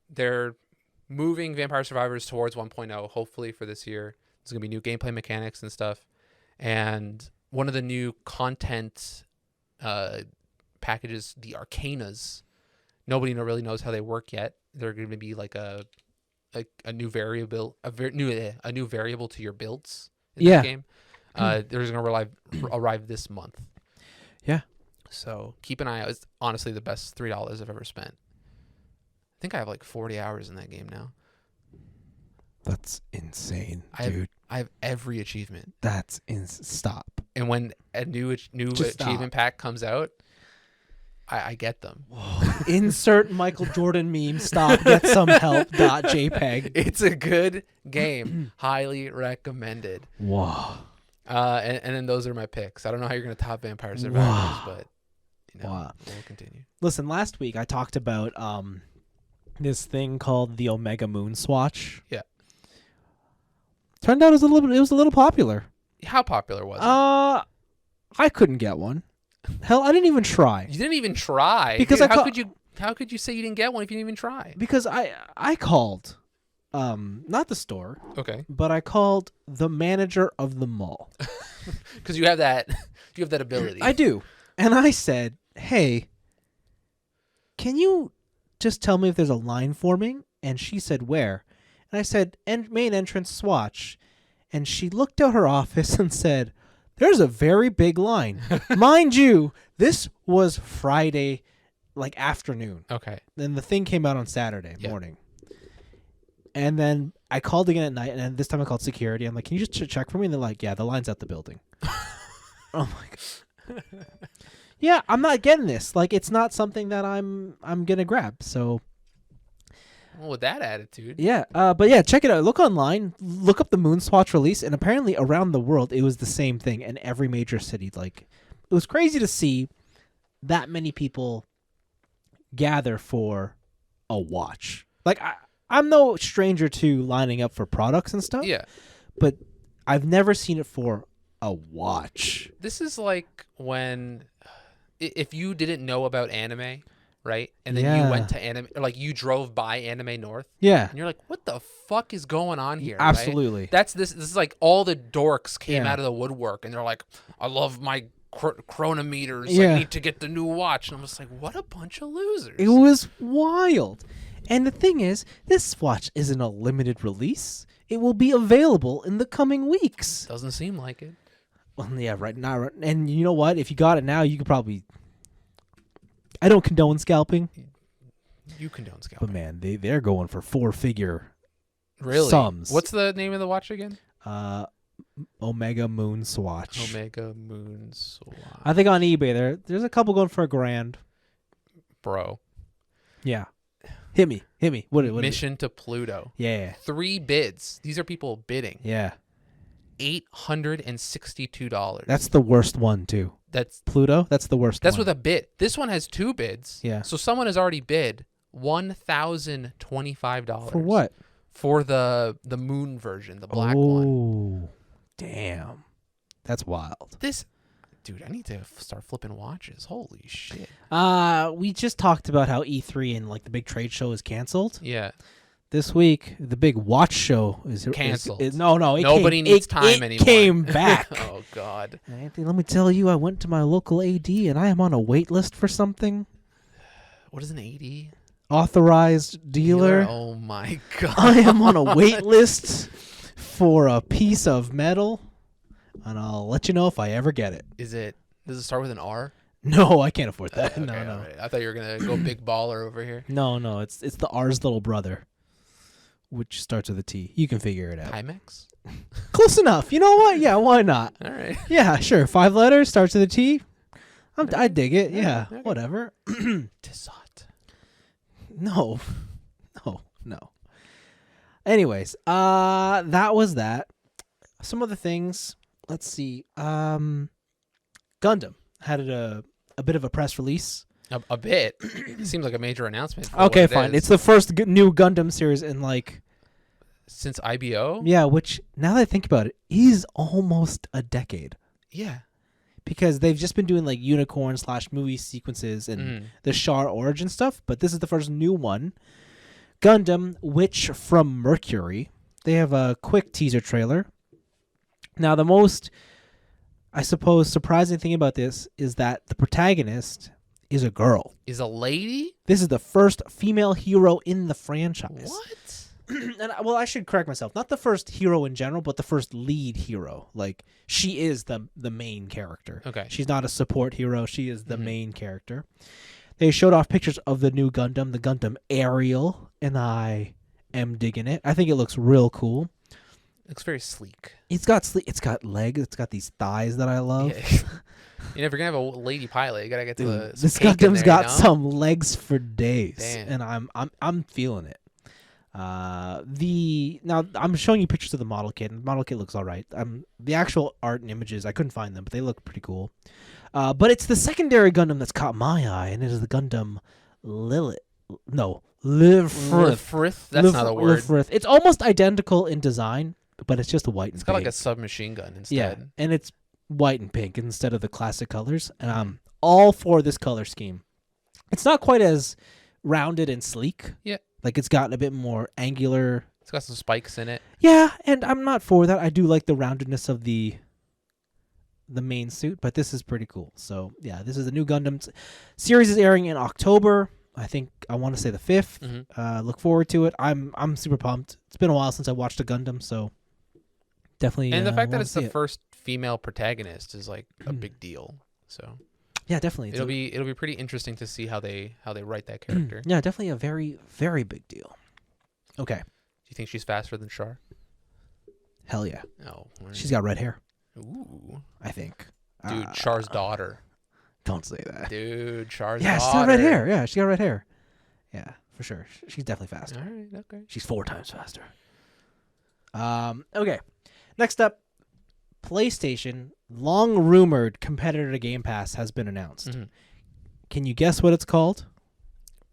they're moving Vampire Survivors towards 1.0, hopefully for this year. There's going to be new gameplay mechanics and stuff. And one of the new content packages, the Arcanas, nobody really knows how they work yet. They're going to be like a new variable, a new variable to your builds in the game. They're just going to arrive this month. Yeah. So keep an eye out. It's honestly the best $3 I've ever spent. I think I have like 40 hours in that game now. That's insane, dude. I have every achievement. That's stop. And when a new achievement pack comes out, I get them. Insert Michael Jordan meme. Stop. Get some help. .jpg. It's a good game. Highly recommended. Wow. And then those are my picks. I don't know how you're going to top Vampire Survivors, but we'll continue. Listen, last week I talked about this thing called the Omega Moon Swatch. Yeah. Turned out it was a little popular. How popular was it? I couldn't get one. Hell, I didn't even try. You didn't even try? Because dude, how could you say you didn't get one if you didn't even try? Because I called not the store. Okay. But I called the manager of the mall. Because you have that ability. I do. And I said, "Hey, can you just tell me if there's a line forming?" And she said, "Where?" And I said, "Main entrance swatch." And she looked at her office and said, "There's a very big line." Mind you, this was Friday, afternoon. Okay. Then the thing came out on Saturday morning. And then I called again at night, and then this time I called security. I'm like, "Can you just check for me?" And they're like, "Yeah, the line's out the building." Oh my god. Yeah, I'm not getting this. It's not something that I'm gonna grab. So. Well, with that attitude. Yeah, but yeah, check it out. Look online. Look up the Moon Swatch release, and apparently around the world it was the same thing in every major city. It was crazy to see that many people gather for a watch. I'm no stranger to lining up for products and stuff. Yeah. But I've never seen it for a watch. This is like when, if you didn't know about anime, right? And then you went to anime, or you drove by Anime North. Yeah. And you're like, what the fuck is going on here? Absolutely. Right? This is like all the dorks came out of the woodwork, and they're like, I love my chronometers. I need to get the new watch. And I'm just like, what a bunch of losers. It was wild. And the thing is, this watch isn't a limited release. It will be available in the coming weeks. Doesn't seem like it. Well, yeah, right now. And you know what? If you got it now, you could probably... I don't condone scalping. You condone scalping. But man, they're going for 4-figure sums. What's the name of the watch again? Omega Moon Swatch. Omega Moon Swatch. I think on eBay there's a couple going for $1,000. Bro. Yeah. Hit me. What Mission to Pluto. Yeah. 3 bids. These are people bidding. Yeah. $862. That's the worst one too. That's Pluto. That's the worst. That's one. with a bid. This one has 2 bids. Yeah. So someone has already bid $1,025. For what? For the moon version, the black one. Oh, damn. That's wild. Dude, I need to start flipping watches. Holy shit. We just talked about how E3 and the big trade show is canceled. Yeah. This week, the big watch show is canceled. Nobody needs time anymore. It came back. Oh, God. Anthony, let me tell you, I went to my local AD and I am on a wait list for something. What is an AD? Authorized dealer. Oh, my God. I am on a wait list for a piece of metal, and I'll let you know if I ever get it. Does it start with an R? No, I can't afford that. Okay, no. Right. I thought you were going to go big baller over here. No, it's the R's little brother, which starts with a T. You can figure it out. Timex? Close enough. You know what? Yeah, why not? All right. Yeah, sure. 5 letters, starts with a T. I dig it. Yeah, okay. Whatever. Tissot. No. Anyways, that was that. Some other things. Let's see. Gundam had a bit of a press release. A bit. Seems like a major announcement. Okay, fine. It's the first new Gundam series in since IBO? Yeah, which now that I think about it, is almost a decade. Yeah. Because they've just been doing unicorn/movie sequences and the Char origin stuff, but this is the first new one. Gundam Witch from Mercury. They have a quick teaser trailer. Now, the most, I suppose, surprising thing about this is that the protagonist is a girl. Is a lady? This is the first female hero in the franchise. What? And well, I should correct myself. Not the first hero in general, but the first lead hero. Like, she is the main character. Okay. She's not a support hero. She is the main character. They showed off pictures of the new Gundam, the Gundam Ariel, and I am digging it. I think it looks real cool. It looks very sleek. It's got legs. It's got these thighs that I love. Yeah. You know, if you're gonna have a lady pilot, you gotta get This Gundam's got some legs for days. Damn. And I'm feeling it. Now I'm showing you pictures of the model kit, and the model kit looks all right. The actual art and images, I couldn't find them, but they look pretty cool. But it's the secondary Gundam that's caught my eye, and it is the Gundam Lilith. No, Lifrith. That's not a word. Lifrith. It's almost identical in design, but it's just a white and pink. It's got like a submachine gun instead. Yeah, and it's white and pink instead of the classic colors. And I'm all for this color scheme. It's not quite as rounded and sleek. Yeah. Like, it's gotten a bit more angular. It's got some spikes in it. Yeah, and I'm not for that. I do like the roundedness of the main suit, but this is pretty cool. So, yeah, this is the new Gundam. Series is airing in October. I want to say the 5th. Look forward to it. I'm super pumped. It's been a while since I watched a Gundam, so definitely. And the fact that it's the first female protagonist is like a big deal. So yeah, definitely. It'll be pretty interesting to see how they write that character. Yeah, definitely a very, very big deal. Okay. Do you think she's faster than Char? Hell yeah. Oh, she's got red hair. Ooh. I think. Dude, Char's daughter. Don't say that. Dude, Char's daughter. Yeah, she's got red hair. Yeah, she got red hair. Yeah, for sure. She's definitely faster. All right, okay. She's 4 times faster. Okay. Next up, PlayStation, long-rumored competitor to Game Pass, has been announced. Can you guess what it's called?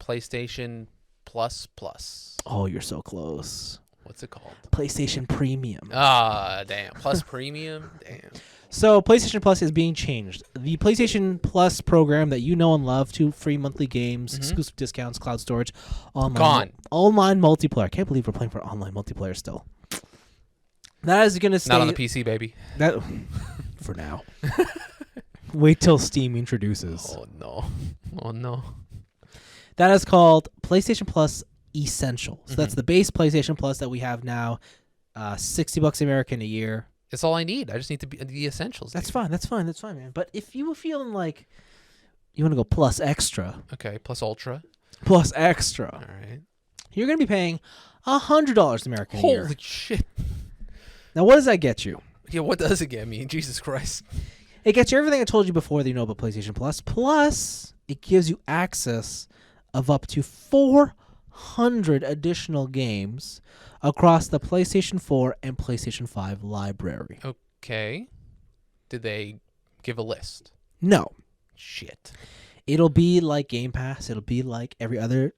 PlayStation Plus Plus. Oh, you're so close. What's it called? PlayStation Premium. Ah, damn. Plus Premium? Damn. So PlayStation Plus is being changed. The PlayStation Plus program that you know and love, 2 free monthly games, exclusive discounts, cloud storage, online multiplayer. I can't believe we're playing for online multiplayer still. That is going to stay. Not on the PC, baby. That for now. Wait till Steam introduces. Oh, no. Oh, no. That is called PlayStation Plus Essential. So that's the base PlayStation Plus that we have now, $60 American a year. It's all I need. I just need to be the essentials. That's fine. That's fine, man. But if you were feeling like you want to go plus extra. Okay, plus ultra. Plus extra. All right. You're going to be paying $100 American a year. Holy shit. Now, what does that get you? Yeah, what does it get me? Jesus Christ. It gets you everything I told you before that you know about PlayStation Plus. Plus, it gives you access of up to 400 additional games across the PlayStation 4 and PlayStation 5 library. Okay. Did they give a list? No. Shit. It'll be like Game Pass. It'll be like every other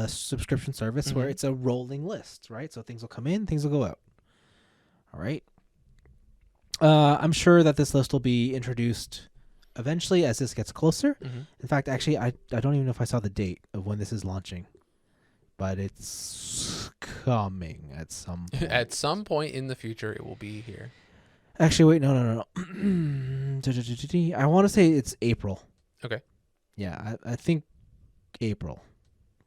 subscription service where it's a rolling list, right? So things will come in, things will go out. All right. I'm sure that this list will be introduced eventually as this gets closer. In fact, actually, I don't even know if I saw the date of when this is launching. But it's coming at some point. At some point in the future, it will be here. Actually, wait, no. I want to say it's April. Okay. Yeah, I think April.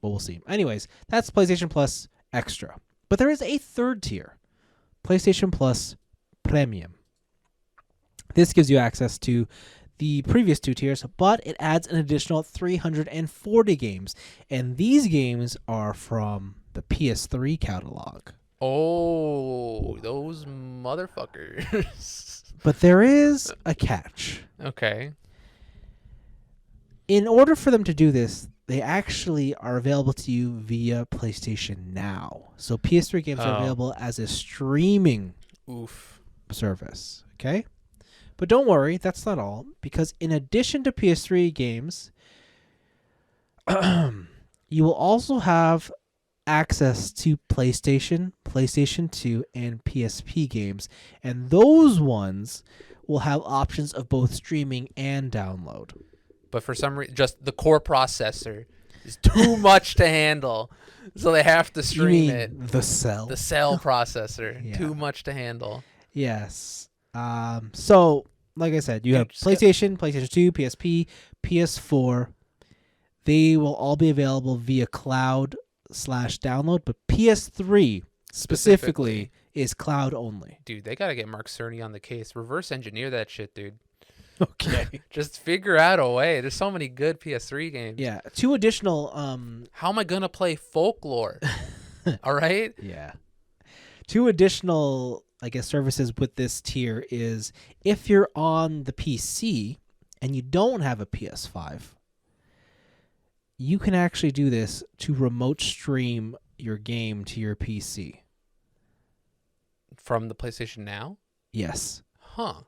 But we'll see. Anyways, that's PlayStation Plus Extra. But there is a third tier. PlayStation Plus Premium. This gives you access to the previous 2 tiers, but it adds an additional 340 games. And these games are from the PS3 catalog. Oh, those motherfuckers. But there is a catch. Okay. In order for them to do this, they actually are available to you via PlayStation Now. So PS3 games are available as a streaming service. Okay? But don't worry, that's not all. Because in addition to PS3 games, you will also have access to PlayStation, PlayStation 2, and PSP games. And those ones will have options of both streaming and download. But for some reason, just the core processor is too much to handle. So they have to stream it. The cell. The cell processor. Yeah. Too much to handle. Yes. So, like I said, you have PlayStation, PlayStation 2, PSP, PS4. They will all be available via cloud/download, but PS3 specifically is cloud only. Dude, they got to get Mark Cerny on the case. Reverse engineer that shit, dude. Okay. Just figure out a way. There's so many good PS3 games. Yeah. 2 additional How am I going to play Folklore? All right? Yeah. 2 additional, I guess, services with this tier is if you're on the PC and you don't have a PS5, you can actually do this to remote stream your game to your PC. From the PlayStation Now? Yes. Huh.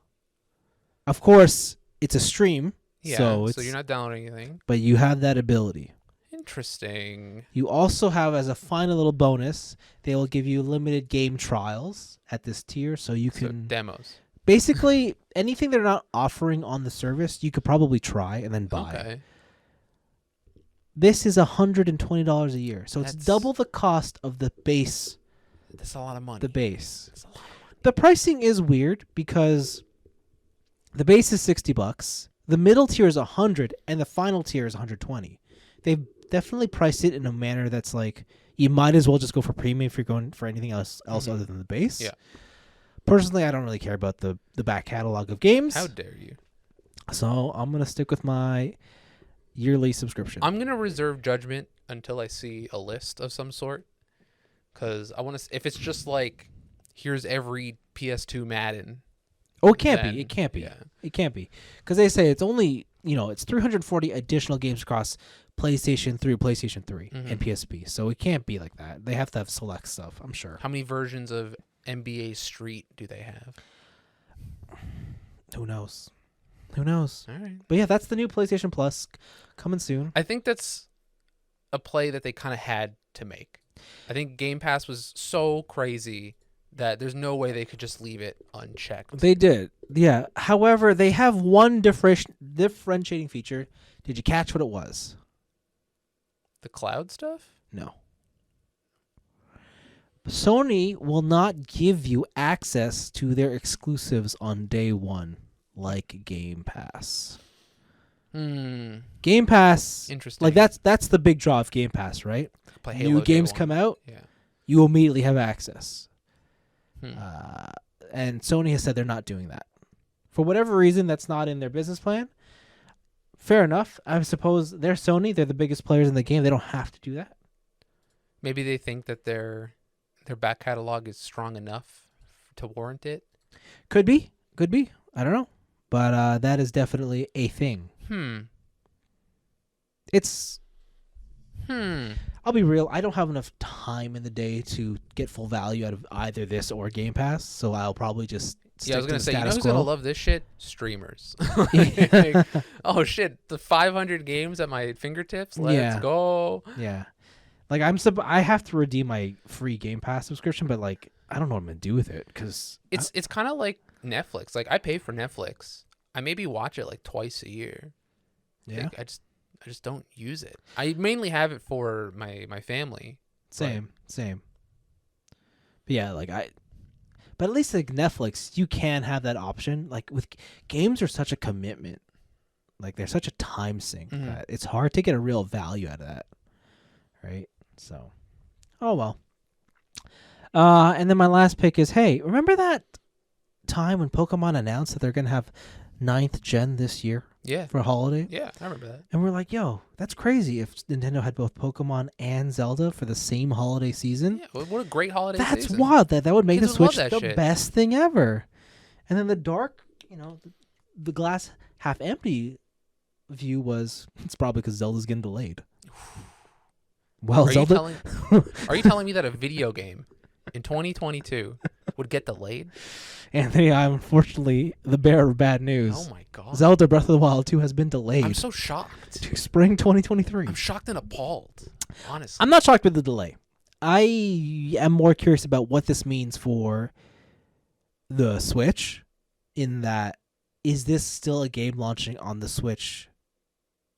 Of course, it's a stream. Yeah, so you're not downloading anything. But you have that ability. Interesting. You also have, as a final little bonus, they will give you limited game trials at this tier, so you can... demos. Basically, anything they're not offering on the service, you could probably try and then buy. Okay. This is $120 a year, so it's double the cost of the base. That's a lot of money. The base. That's a lot of money. The pricing is weird because the base is $60, the middle tier is $100, and the final tier is $120. They've definitely priced it in a manner that's like you might as well just go for premium if you're going for anything else other than the base. Yeah. Personally, I don't really care about the back catalog of games. How dare you? So I'm gonna stick with my yearly subscription. I'm gonna reserve judgment until I see a list of some sort, because I want to. If it's just like, here's every PS2 Madden. Oh, it can't be. It can't be. Yeah. It can't be, because they say it's only it's 340 additional games across PlayStation 3, PlayStation 3, and PSP. So it can't be like that. They have to have select stuff, I'm sure. How many versions of NBA Street do they have? Who knows? Who knows? All right. But yeah, that's the new PlayStation Plus coming soon. I think that's a play that they kind of had to make. I think Game Pass was so crazy that there's no way they could just leave it unchecked. They did. Yeah. However, they have one differentiating feature. Did you catch what it was? The cloud stuff? No. Sony will not give you access to their exclusives on day one, like Game Pass. Game Pass. Interesting. Like that's the big draw of Game Pass, right? Play Halo New games come out. Yeah. You immediately have access. And Sony has said they're not doing that. For whatever reason, that's not in their business plan. Fair enough. I suppose they're Sony. They're the biggest players in the game. They don't have to do that. Maybe they think that their back catalog is strong enough to warrant it. Could be. Could be. I don't know. But that is definitely a thing. It's... I'll be real. I don't have enough time in the day to get full value out of either this or Game Pass, so I'll probably just stick I was gonna to the say, you know status who's quo. gonna love this shit? Streamers. Like, oh shit, the 500 games at my fingertips. Let's go. Yeah, like I have to redeem my free Game Pass subscription, but like I don't know what I'm gonna do with it because it's kind of like Netflix. Like I pay for Netflix. I maybe watch it like twice a year. Yeah, like, I just don't use it. I mainly have it for my family. Same. But yeah, but at least like Netflix, you can have that option. Like with games are such a commitment. Like they're such a time sink that it's hard to get a real value out of that. Right? So, oh well. And then my last pick is, hey, remember that time when Pokemon announced that they're going to have 9th gen this year? Yeah. For a holiday? Yeah, I remember that. And we're like, yo, that's crazy if Nintendo had both Pokemon and Zelda for the same holiday season. Yeah, what a great holiday season. That's wild. That would make the Kids would Switch love the that shit. best thing ever. And then the dark, the glass half empty view was, it's probably because Zelda's getting delayed. Well, Zelda... Are you telling me that a video game in 2022 would get delayed? Anthony, I'm unfortunately the bearer of bad news. Oh my god. Zelda Breath of the Wild 2 has been delayed. I'm so shocked. To spring 2023. I'm shocked and appalled, honestly. I'm not shocked with the delay. I am more curious about what this means for the Switch, in that, is this still a game launching on the Switch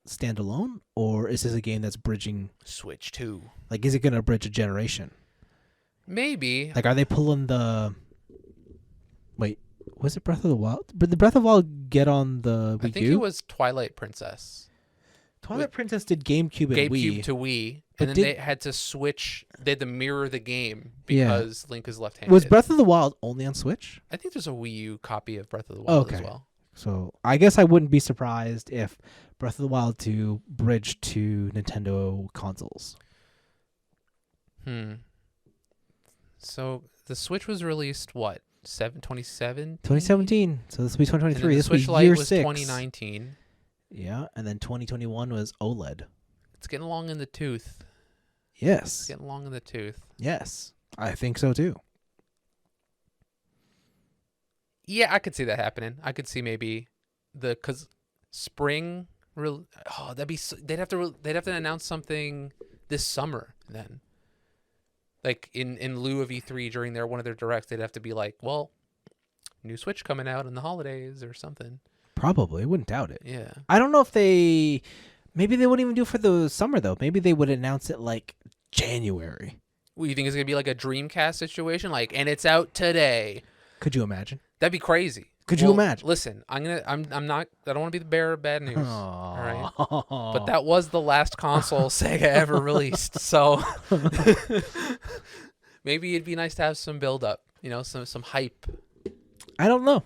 standalone, or is this a game that's bridging Switch 2? Like, is it going to bridge a generation? Maybe. Like, are they pulling the... Wait, was it Breath of the Wild? But the Breath of the Wild get on the Wii U? I think it was Twilight Princess. Twilight Princess did GameCube and Wii. GameCube to Wii. And then they had to switch. They had to mirror the game because Link is left-handed. Was Breath of the Wild only on Switch? I think there's a Wii U copy of Breath of the Wild as well. So I guess I wouldn't be surprised if Breath of the Wild 2 bridged to Nintendo consoles. So the Switch was released, what, 2017? 2017. So this will be 2023. The This will Switch be Lite year was 6. 2019. Yeah, and then 2021 was OLED. It's getting long in the tooth. Yes. It's getting long in the tooth. Yes, I think so too. Yeah, I could see that happening. I could see maybe because spring. That'd be. They'd have to announce something this summer then. Like in lieu of E3 during one of their directs, they'd have to be like, well, new Switch coming out in the holidays or something. Probably, I wouldn't doubt it. Yeah. I don't know if maybe they wouldn't even do it for the summer though. Maybe they would announce it like January. Well, you think it's gonna be like a Dreamcast situation, and it's out today? Could you imagine? That'd be crazy. Could you imagine? Listen, I'm not. I don't want to be the bearer of bad news. All right. But that was the last console Sega ever released, so maybe it'd be nice to have some build up. Some hype. I don't know.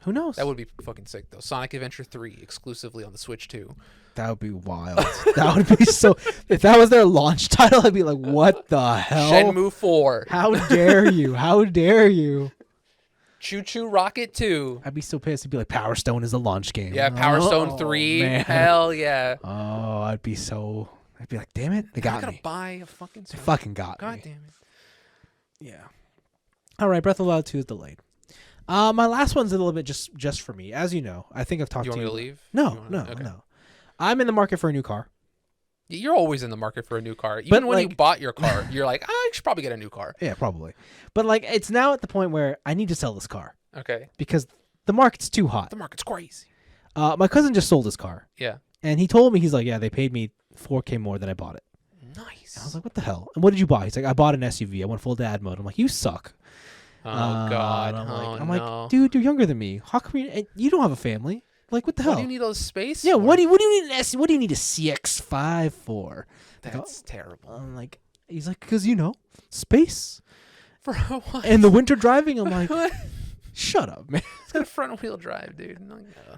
Who knows? That would be fucking sick, though. Sonic Adventure 3 exclusively on the Switch 2. That would be wild. That would be so... If that was their launch title, I'd be like, what the hell? Shenmue 4. How dare you? How dare you? Choo Choo Rocket 2. I'd be so pissed. It'd be like Power Stone is a launch game. Yeah, Power Stone 3. Man. Hell yeah. Oh, I'd be like, damn it. They got me. I gotta buy a fucking Switch. They fucking got me. God damn it. Yeah. All right, Breath of the Wild 2 is delayed. My last one's a little bit just for me. As you know, I think I've talked to you. You want me to leave? No. I'm in the market for a new car. You're always in the market for a new car. Even when you bought your car, you're like, I should probably get a new car. Yeah, probably. But it's now at the point where I need to sell this car. Okay. Because the market's too hot. The market's crazy. My cousin just sold his car. Yeah. And he told me, he's like, yeah, they paid me $4,000 more than I bought it. Nice. And I was like, what the hell? And what did you buy? He's like, I bought an SUV. I went full dad mode. I'm like, you suck. Oh, God. I'm like, dude, you're younger than me. How come you don't have a family? Like, what the hell? What do you need all this space? Yeah, for? what do you need what do you need a CX-5 for? That's terrible. I'm like, he's like, because space. For what? And the winter driving, I'm like, shut up, man. It's got a front wheel drive, dude.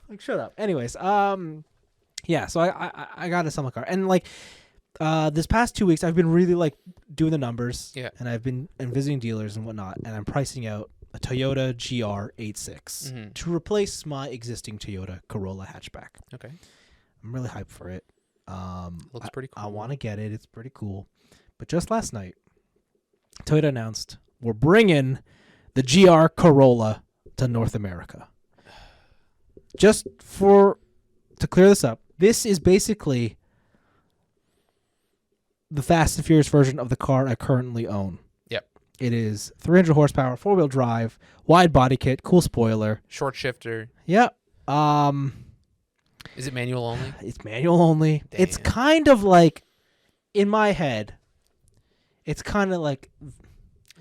Like, shut up. Anyways, yeah, so I got to sell my car. And this past 2 weeks, I've been really doing the numbers. Yeah. And I've been visiting dealers and whatnot, and I'm pricing out a Toyota GR86 to replace my existing Toyota Corolla hatchback. Okay. I'm really hyped for it. Looks pretty cool. I want to get it. It's pretty cool. But just last night, Toyota announced we're bringing the GR Corolla to North America. Just to clear this up, this is basically the Fast and Furious version of the car I currently own. Yep. It is 300 horsepower, 4-wheel drive, wide body kit, cool spoiler. Short shifter. Yep. Is it manual only? It's manual only. Damn. It's kind of like, in my head, it's kind of like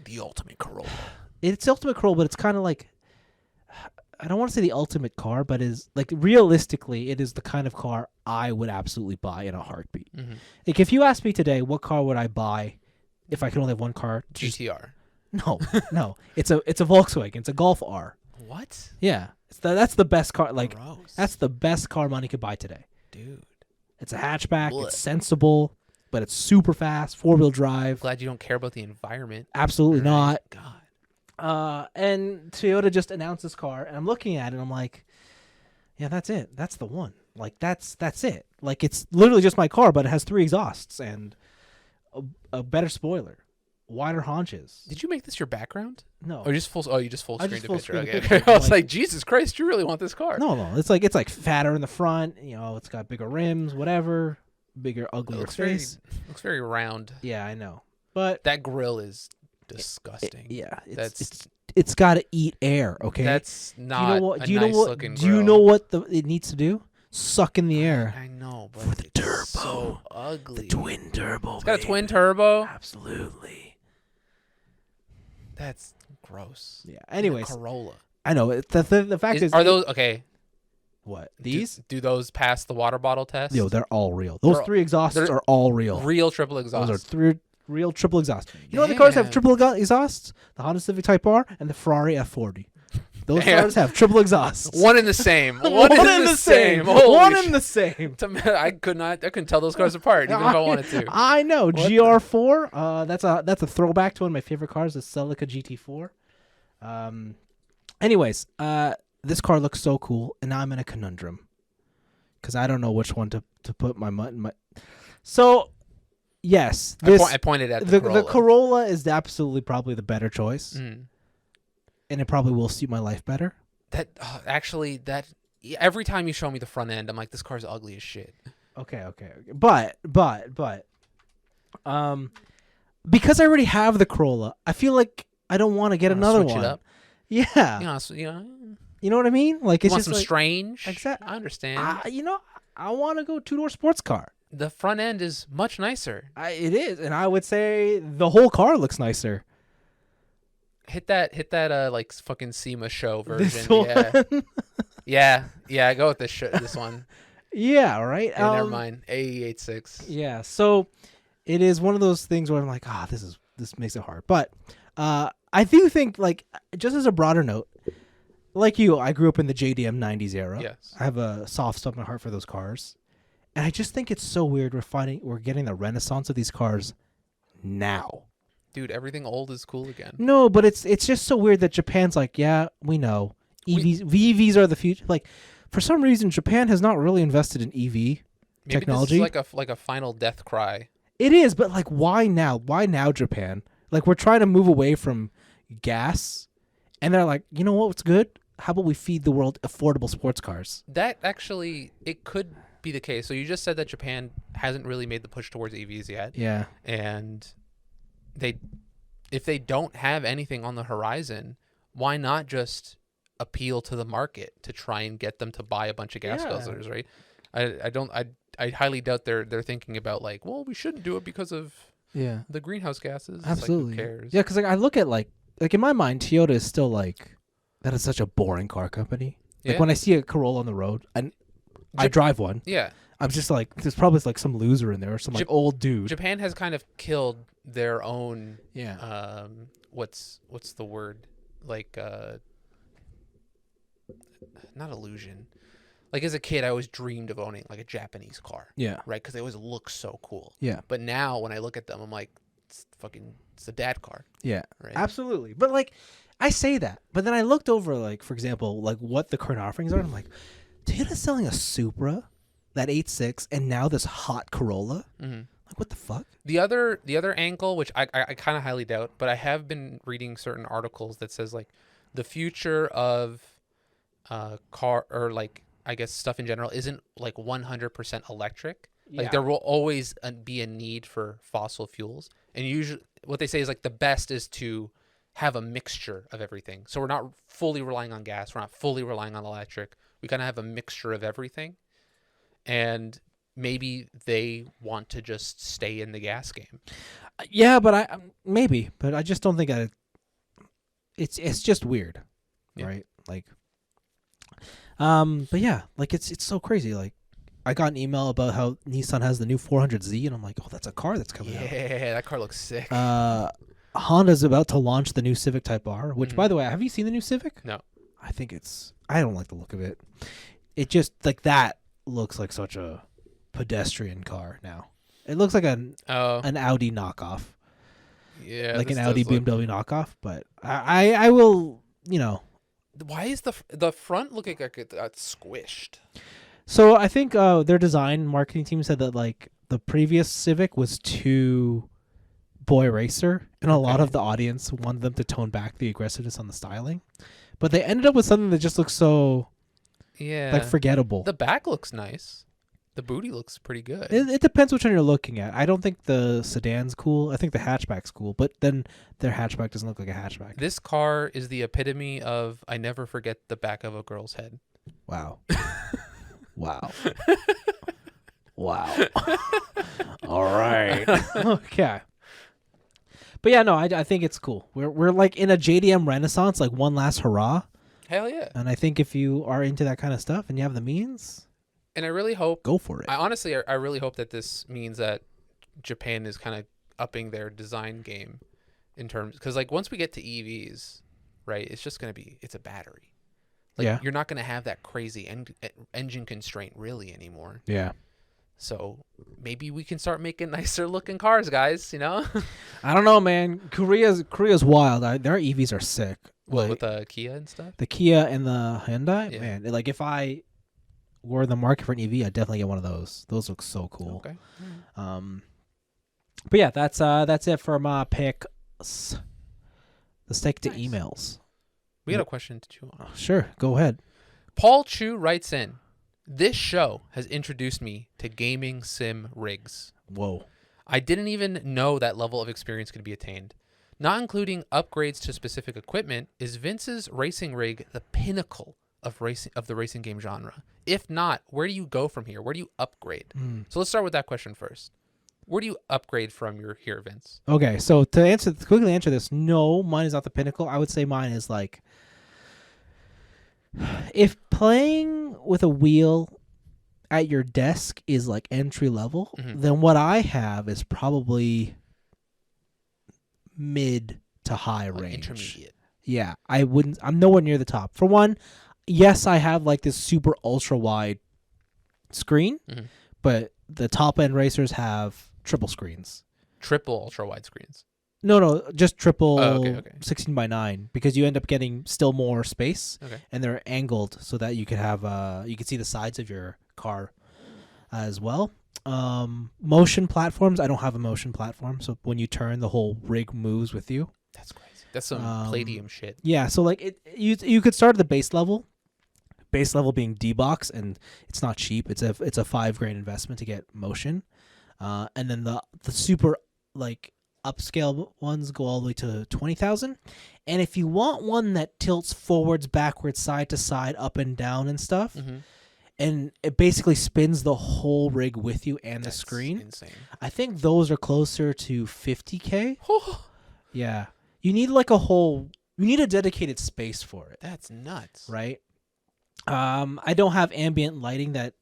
the ultimate Corolla. It's the ultimate Corolla, but it's kind of like, I don't want to say the ultimate car, but is realistically, it is the kind of car I would absolutely buy in a heartbeat. Mm-hmm. Like, if you ask me today, what car would I buy if I could only have one car? GTR. No. It's a Volkswagen. It's a Golf R. What? Yeah. That's the best car. Gross. That's the best car money could buy today. Dude. It's a hatchback. Blech. It's sensible, but it's super fast, 4-wheel drive. Glad you don't care about the environment. Absolutely not. God. And Toyota just announced this car, and I'm looking at it, and I'm like, yeah, that's it. That's the one. That's it. It's literally just my car, but it has 3 exhausts and a better spoiler, wider haunches. Did you make this your background? No. Or just full? Oh, you just full screened the picture. Okay. Okay. I was like, Jesus Christ, you really want this car? No. It's like fatter in the front. It's got bigger rims, whatever, bigger, uglier face. Looks very round. Yeah, I know. But that grill is disgusting. It's got to eat air. Okay. That's not. Do you know what it needs to do? suck in the air. I know, but for the turbo, so ugly. The twin turbo. It's got a twin turbo. Absolutely. That's gross. Yeah. Anyways, Corolla. I know. The fact is, are those okay? What these? Do those pass the water bottle test? Yo, they're all real. Those three exhausts are all real. Real triple exhaust. Those are three real triple exhausts. You know what the cars have triple exhausts? The Honda Civic Type R and the Ferrari F40. Those cars have triple exhausts. One in the same. One in the same. One in the same. I couldn't tell those cars apart even if I wanted to. I know. GR4. That's a throwback to one of my favorite cars, the Celica GT4. Anyways, this car looks so cool, and now I'm in a conundrum because I don't know which one to put my my. So, yes, I pointed at the Corolla. The Corolla is absolutely probably the better choice, and it probably will suit my life better. Actually, every time you show me the front end, I'm like, this car's ugly as shit. Okay. But, because I already have the Corolla, I feel like I don't want to get another one. Switch it up. Yeah. You know what I mean? Like, it's you want just some like, strange. Exactly. I understand. I want to go two-door sports car. The front end is much nicer. It is, and I would say the whole car looks nicer. Hit that like fucking SEMA show version. This one? Yeah. Go with this one. Yeah. Right. Yeah, never mind. AE86. Yeah. So it is one of those things where I'm like, this makes it hard, but I do think, like, just as a broader note, like you, I grew up in the JDM 90s era. Yes. I have a soft spot in my heart for those cars. And I just think it's so weird we're getting the renaissance of these cars now. Dude, everything old is cool again. No, but it's just so weird that Japan's like, yeah, we know. VEVs are the future. Like, for some reason, Japan has not really invested in EV technology. Maybe this is like a final death cry. It is, but like, why now? Why now, Japan? Like, we're trying to move away from gas, and they're like, you know what's good? How about we feed the world affordable sports cars? That actually, it could be the case. So you just said that Japan hasn't really made the push towards EVs yet. Yeah. And if they don't have anything on the horizon, why not just appeal to the market to try and get them to buy a bunch of gas guzzlers, right? I highly doubt they're thinking about, like, well, we shouldn't do it because of the greenhouse gases. Absolutely. Like, who cares? Yeah, because like I look at like in my mind, Toyota is still like, that is such a boring car company. Like when I see a Corolla on the road, and I drive one. Yeah. I'm just like, there's probably like some loser in there or some like old dude. Japan has kind of killed their own. Yeah. What's the word? Like, not illusion. Like, as a kid, I always dreamed of owning like a Japanese car. Yeah. Right, because they always look so cool. Yeah. But now when I look at them, I'm like, it's a dad car. Yeah. Right. Absolutely. But like, I say that, but then I looked over, like, for example, like what the current offerings are, and I'm like, Toyota's selling a Supra, that 8.6, and now this hot Corolla. Mm-hmm. Like, what the fuck? The other angle, which I kind of highly doubt, but I have been reading certain articles that says, like, the future of car, or like, I guess stuff in general, isn't like 100% electric. Yeah. Like, there will always be a need for fossil fuels, and usually what they say is, like, the best is to have a mixture of everything. So we're not fully relying on gas. We're not fully relying on electric. We kind of have a mixture of everything. And maybe they want to just stay in the gas game. Yeah, but I just don't think it's just weird. Yeah. Right? Like, but yeah, like it's so crazy. Like, I got an email about how Nissan has the new 400Z, and I'm like, oh, that's a car that's coming out. Yeah, that car looks sick. Honda's about to launch the new Civic Type R, which, by the way, have you seen the new Civic? No. I don't like the look of it. It just, like, that looks like such a pedestrian car now. It looks like an Audi knockoff. Yeah. Like an Audi BMW knockoff, but I will, you know. Why is the front looking like it's squished? So I think their design marketing team said that, like, the previous Civic was too boy racer, and a lot of the audience wanted them to tone back the aggressiveness on the styling, but they ended up with something that just looks so like forgettable. The back looks nice. The booty looks pretty good. It depends which one you're looking at. I don't think the sedan's cool. I think the hatchback's cool, but then their hatchback doesn't look like a hatchback. This car is the epitome of I never forget the back of a girl's head. Wow. Wow. Wow. All right. Okay. But yeah, no, I think it's cool. We're like in a JDM renaissance, like one last hurrah. Hell yeah. And I think if you are into that kind of stuff and you have the means, and I really hope, go for it. I really hope that this means that Japan is kind of upping their design game in terms, because like once we get to EVs, right, it's just going to be, it's a battery. Like you're not going to have that crazy engine constraint really anymore. Yeah. So maybe we can start making nicer looking cars, guys, you know? I don't know, man. Korea's wild. Their EVs are sick. Well, with the Kia and stuff? The Kia and the Hyundai, man. Like if I were in the market for an EV, I'd definitely get one of those. Those look so cool. Okay. But yeah, that's it for my picks. Let's take to emails. We got a question to chew on. Sure, go ahead. Paul Chu writes in, this show has introduced me to gaming sim rigs. Whoa. I didn't even know that level of experience could be attained. Not including upgrades to specific equipment, is Vince's racing rig the pinnacle of the racing game genre? If not, where do you go from here? Where do you upgrade? So let's start with that question first. Where do you upgrade from here, Vince? Okay, so to quickly answer this, no, mine is not the pinnacle. I would say mine is like, if playing with a wheel at your desk is like entry level, then what I have is probably mid to high range. Intermediate. Yeah, I'm nowhere near the top. For one, yes, I have like this super ultra wide screen, but the top end racers have triple screens. Triple ultra wide screens. No, just triple 16:9, because you end up getting still more space, and they're angled so that you could have you can see the sides of your car as well. Motion platforms. I don't have a motion platform, so when you turn, the whole rig moves with you. That's crazy. That's some Palladium shit. Yeah, so like you could start at the base level. Base level being D-Box, and it's not cheap. It's a $5,000 investment to get motion, and then the super like upscale ones go all the way to 20,000. And if you want one that tilts forwards, backwards, side to side, up and down and stuff, and it basically spins the whole rig with you and the screen. Insane. I think those are closer to $50,000. Yeah, you need like you need a dedicated space for it. That's nuts, right? I don't have ambient lighting that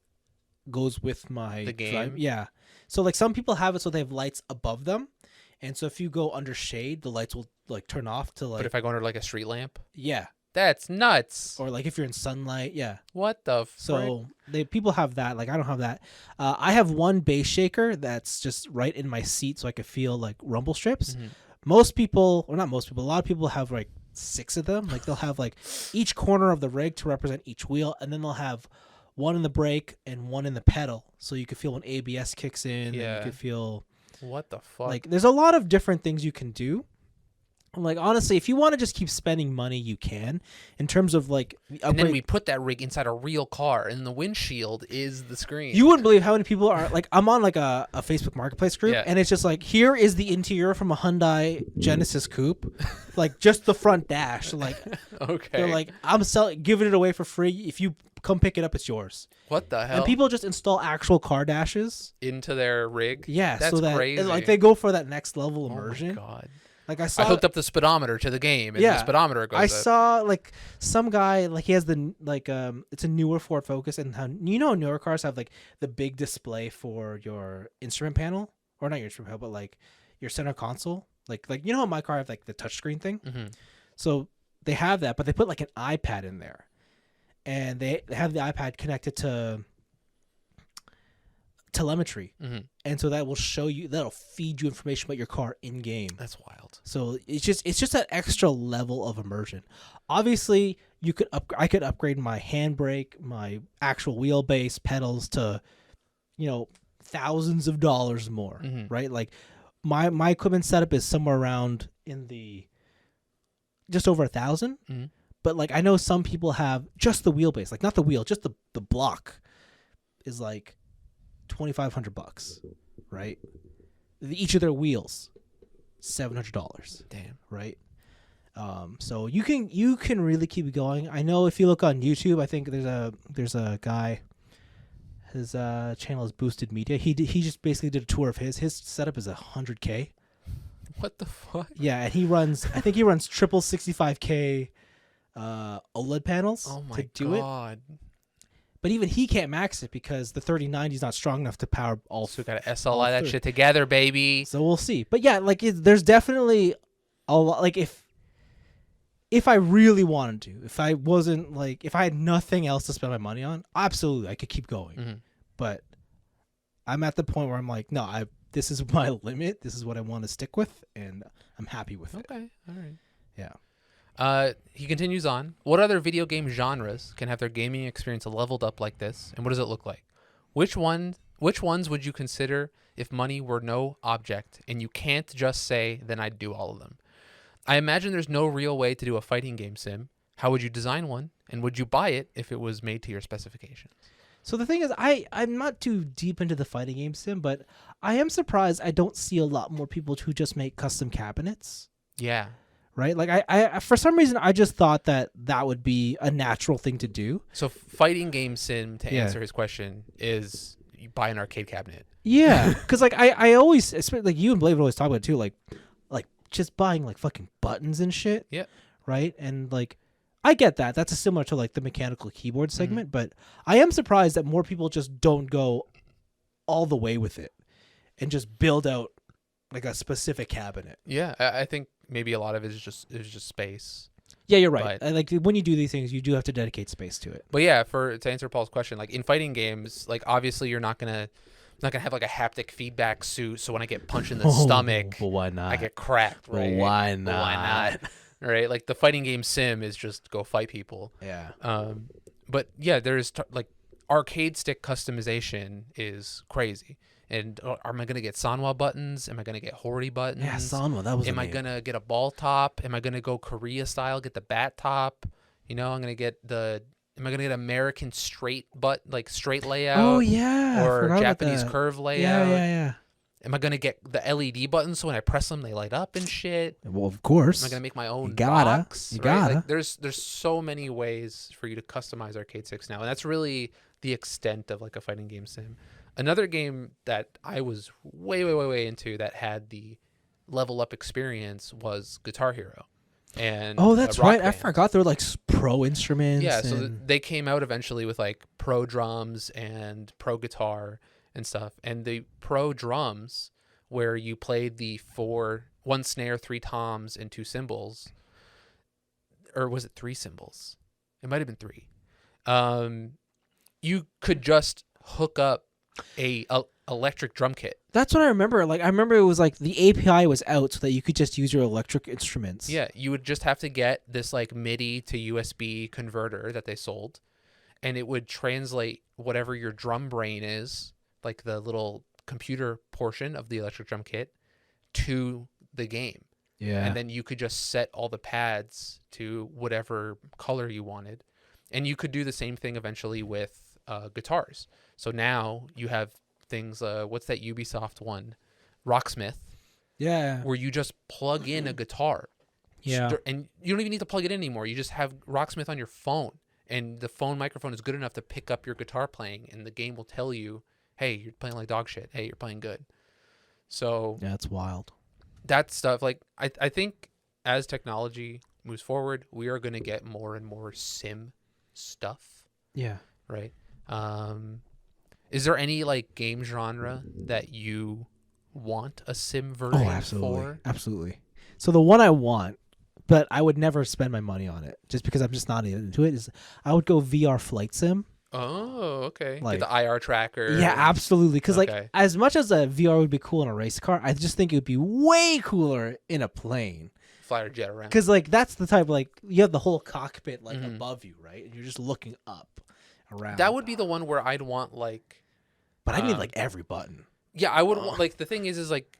goes with the game. Yeah, so like some people have it so they have lights above them, and so if you go under shade, the lights will like turn off to like. But if I go under like a street lamp, yeah, that's nuts. Or like if you're in sunlight, yeah. What the? So people have that. Like I don't have that. I have one bass shaker that's just right in my seat, so I could feel like rumble strips. Most people, or not most people, a lot of people have like 6 of them. Like they'll have like each corner of the rig to represent each wheel, and then they'll have one in the brake and one in the pedal, so you can feel when ABS kicks in. Yeah. And you can feel. What the fuck? Like there's a lot of different things you can do. Like honestly, if you want to just keep spending money, you can. In terms of like, and then we put that rig inside a real car, and the windshield is the screen. You wouldn't believe how many people are like. I'm on like a Facebook Marketplace group, and it's just like, here is the interior from a Hyundai Genesis coupe, like just the front dash. Like, they're like, I'm giving it away for free. If you come pick it up, it's yours. What the hell? And people just install actual car dashes into their rig. Yeah, that's so that crazy. Like they go for that next level immersion. Oh my god. Like I hooked up the speedometer to the game, and the speedometer goes up. Saw like some guy, like he has the it's a newer Ford Focus, and how newer cars have like the big display for your instrument panel, or not your instrument panel, but like your center console. Like how my car have like the touchscreen thing. So they have that, but they put like an iPad in there, and they have the iPad connected to telemetry, and so that'll feed you information about your car in game. That's wild. So it's just that extra level of immersion. Obviously, I could upgrade my handbrake, my actual wheelbase, pedals to, thousands of dollars more, right? Like my equipment setup is somewhere around in the just over $1,000. But like I know some people have just the wheelbase, like not the wheel, just the block is like $2,500, right? Each of their wheels, $700. Damn. Right. So you can really keep going. I know if you look on YouTube, I think there's a guy, His channel is Boosted Media. He just basically did a tour of his. His setup is 100K. What the fuck? Yeah, and he runs. I think he runs triple 65K OLED panels to do it. But even he can't max it because the 3090 is not strong enough to power all. So we got to SLI that shit together, baby. So we'll see. But yeah, like there's definitely a lot. Like if I really wanted to, if I wasn't like, if I had nothing else to spend my money on, absolutely I could keep going. Mm-hmm. But I'm at the point where I'm like, no, this is my limit. This is what I want to stick with, and I'm happy with it. Okay, all right. Yeah. He continues on. What other video game genres can have their gaming experience leveled up like this, and what does it look like? Which ones would you consider if money were no object, and you can't just say, then I'd do all of them? I imagine there's no real way to do a fighting game sim. How would you design one, and would you buy it if it was made to your specifications? So the thing is, I'm not too deep into the fighting game sim, but I am surprised I don't see a lot more people who just make custom cabinets. Yeah. Right? Like I for some reason I just thought that would be a natural thing to do. So fighting game sim, to answer his question, is you buy an arcade cabinet. Yeah, because like I always, like you and Blade would always talk about it too, like just buying like fucking buttons and shit. Yeah. Right? And like I get that. That's similar to like the mechanical keyboard segment, but I am surprised that more people just don't go all the way with it and just build out like a specific cabinet. Yeah, I think maybe a lot of it is just space. Yeah, you're right. Like when you do these things, you do have to dedicate space to it. But yeah, to answer Paul's question, like in fighting games, like obviously you're not gonna have like a haptic feedback suit, so when I get punched in the stomach, well, why not? I get cracked, right? Well, why not? Well, why not? Right? Like the fighting game sim is just go fight people. Yeah. But yeah, there's like arcade stick customization is crazy. And am I gonna get Sanwa buttons? Am I gonna get Hori buttons? Yeah, Sanwa. That was. Am I gonna get a ball top? Am I gonna go Korea style? Get the bat top? You know, Am I gonna get American straight straight layout? Oh yeah. Or Japanese curve layout? Yeah. Am I gonna get the LED buttons so when I press them they light up and shit? Well, of course. Am I gonna make my own box? You gotta. Like, there's so many ways for you to customize Arcade 6 now, and that's really the extent of like a fighting game sim. Another game that I was way into that had the level up experience was Guitar Hero. And that's right. I forgot there were like pro instruments. Yeah, so they came out eventually with like pro drums and pro guitar and stuff. And the pro drums, where you played the 1 snare, 3 toms, and 2 cymbals, or was it 3 cymbals? It might have been 3. You could just hook up a electric drum kit. That's what I remember. Like I remember it was like the API was out so that you could just use your electric instruments. Yeah, you would just have to get this like MIDI to USB converter that they sold, and it would translate whatever your drum brain is, like the little computer portion of the electric drum kit, to the game. Yeah. And then you could just set all the pads to whatever color you wanted. And you could do the same thing eventually with guitars. So now you have things, what's that Ubisoft one? Rocksmith. Yeah. Where you just plug in a guitar. Yeah. And you don't even need to plug it in anymore. You just have Rocksmith on your phone. And the phone microphone is good enough to pick up your guitar playing. And the game will tell you, hey, you're playing like dog shit. Hey, you're playing good. So. Yeah, it's wild. That stuff, like, I think as technology moves forward, we are going to get more and more sim stuff. Yeah. Right? Is there any like game genre that you want a sim version for? Absolutely. So the one I want, but I would never spend my money on it just because I'm just not into it, is I would go VR flight sim. Oh, okay. Like, get the IR tracker. Yeah, absolutely. Because like as much as a VR would be cool in a race car, I just think it would be way cooler in a plane. Fly or jet around. Because like that's the type of, like you have the whole cockpit like above you, right? And you're just looking up. Around. That would be the one where I'd want like, but I need like every button. Yeah, I would want, like, the thing is like,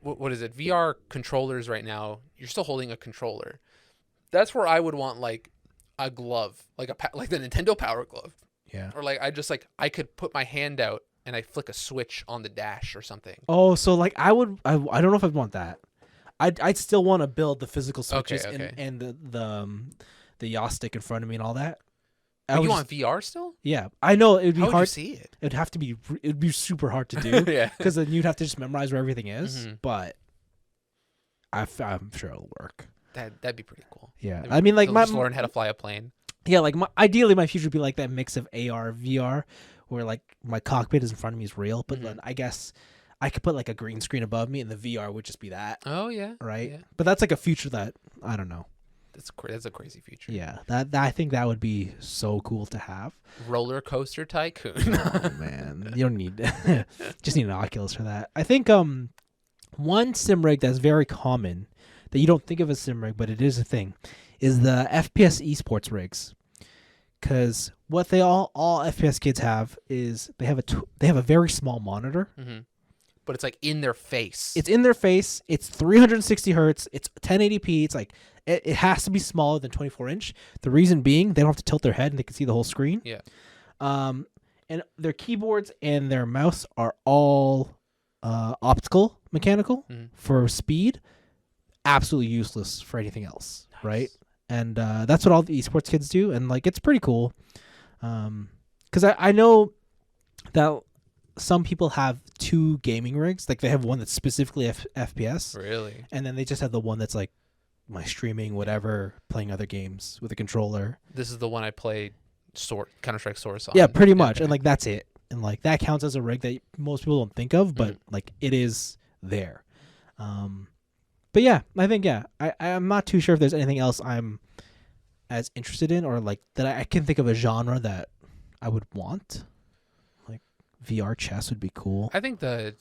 what is it? VR controllers right now, you're still holding a controller. That's where I would want like a glove, like like the Nintendo Power Glove. Yeah. Or like I could put my hand out and I flick a switch on the dash or something. Oh, so like I don't know if I'd want that. I'd still want to build the physical switches and the joystick in front of me and all that. You want VR still? Yeah, I know it would be How hard. Would you see it? It'd have to be. It'd be super hard to do. Yeah, because then you'd have to just memorize where everything is. But I'm sure it'll work. That'd be pretty cool. Yeah, I mean, like just learn how to fly a plane. Yeah, like ideally, my future would be like that mix of AR, VR, where like my cockpit is in front of me is real, but then I guess I could put like a green screen above me, and the VR would just be that. Oh yeah, right. Yeah. But that's like a future that I don't know. That's a crazy future. Yeah, that I think that would be so cool to have. Roller coaster tycoon. Oh man, you don't need just need an Oculus for that. I think one sim rig that's very common that you don't think of as sim rig, but it is a thing, is the FPS esports rigs. Because what they all FPS kids have is they have a very small monitor. But it's like in their face. It's in their face. It's 360 hertz. It's 1080p. It's like it has to be smaller than 24-inch. The reason being they don't have to tilt their head and they can see the whole screen. Yeah. And their keyboards and their mouse are all optical mechanical for speed. Absolutely useless for anything else, right? And that's what all the esports kids do, and like it's pretty cool. Because I know that some people have two gaming rigs. Like they have one that's specifically FPS. Really? And then they just have the one that's like my streaming, whatever, playing other games with a controller. This is the one I played Counter-Strike Source on. Yeah, pretty much. Okay. And like that's it. And like that counts as a rig that most people don't think of, but like it is there. But yeah, I think I'm not too sure if there's anything else I'm as interested in, or like that I can think of a genre that I would want. Like VR chess would be cool. I think the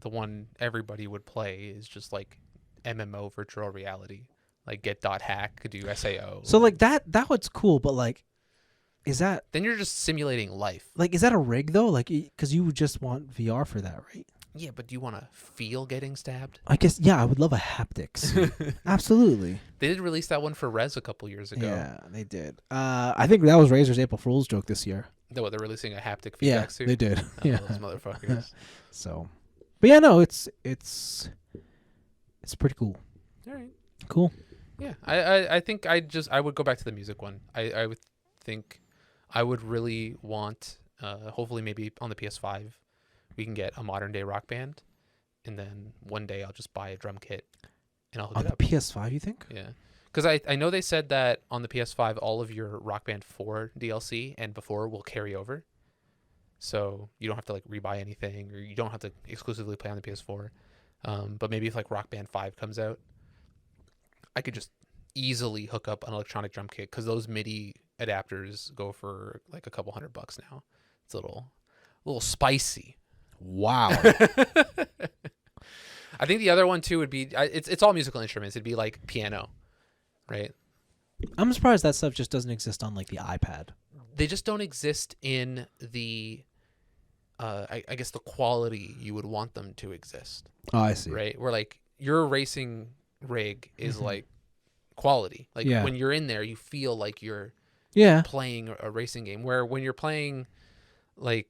one everybody would play is just like MMO virtual reality, like Get.hack, do SAO. So like that was cool, but like, is that then you're just simulating life? Like, is that a rig though? Like, because you would just want VR for that, right? Yeah, but do you want to feel getting stabbed? I guess, yeah, I would love a haptics. Absolutely. They did release that one for Res a couple years ago. Yeah, they did. I think that was Razer's April Fool's joke this year. They're releasing a haptic feedback suit? They did. Yeah, those motherfuckers. So, but yeah, no, it's pretty cool. All right. Cool. Yeah, I think I would go back to the music one. I would think I would really want, hopefully maybe on the PS5, we can get a modern day rock band, and then one day I'll just buy a drum kit and I'll hook it up. On the PS5, you think? Yeah. Because I know they said that on the PS5, all of your Rock Band 4 DLC and before will carry over. So you don't have to like rebuy anything, or you don't have to exclusively play on the PS4. But maybe if like Rock Band 5 comes out, I could just easily hook up an electronic drum kit, because those MIDI adapters go for like a couple $100 now. It's a little spicy. Wow. I think the other one too would be it's all musical instruments. It'd be like piano, right? I'm surprised that stuff just doesn't exist on like the iPad. They just don't exist in the I guess the quality you would want them to exist. Oh, I see. Right? Where like your racing rig is like quality. Like when you're in there, you feel like you're playing a racing game. Where when you're playing like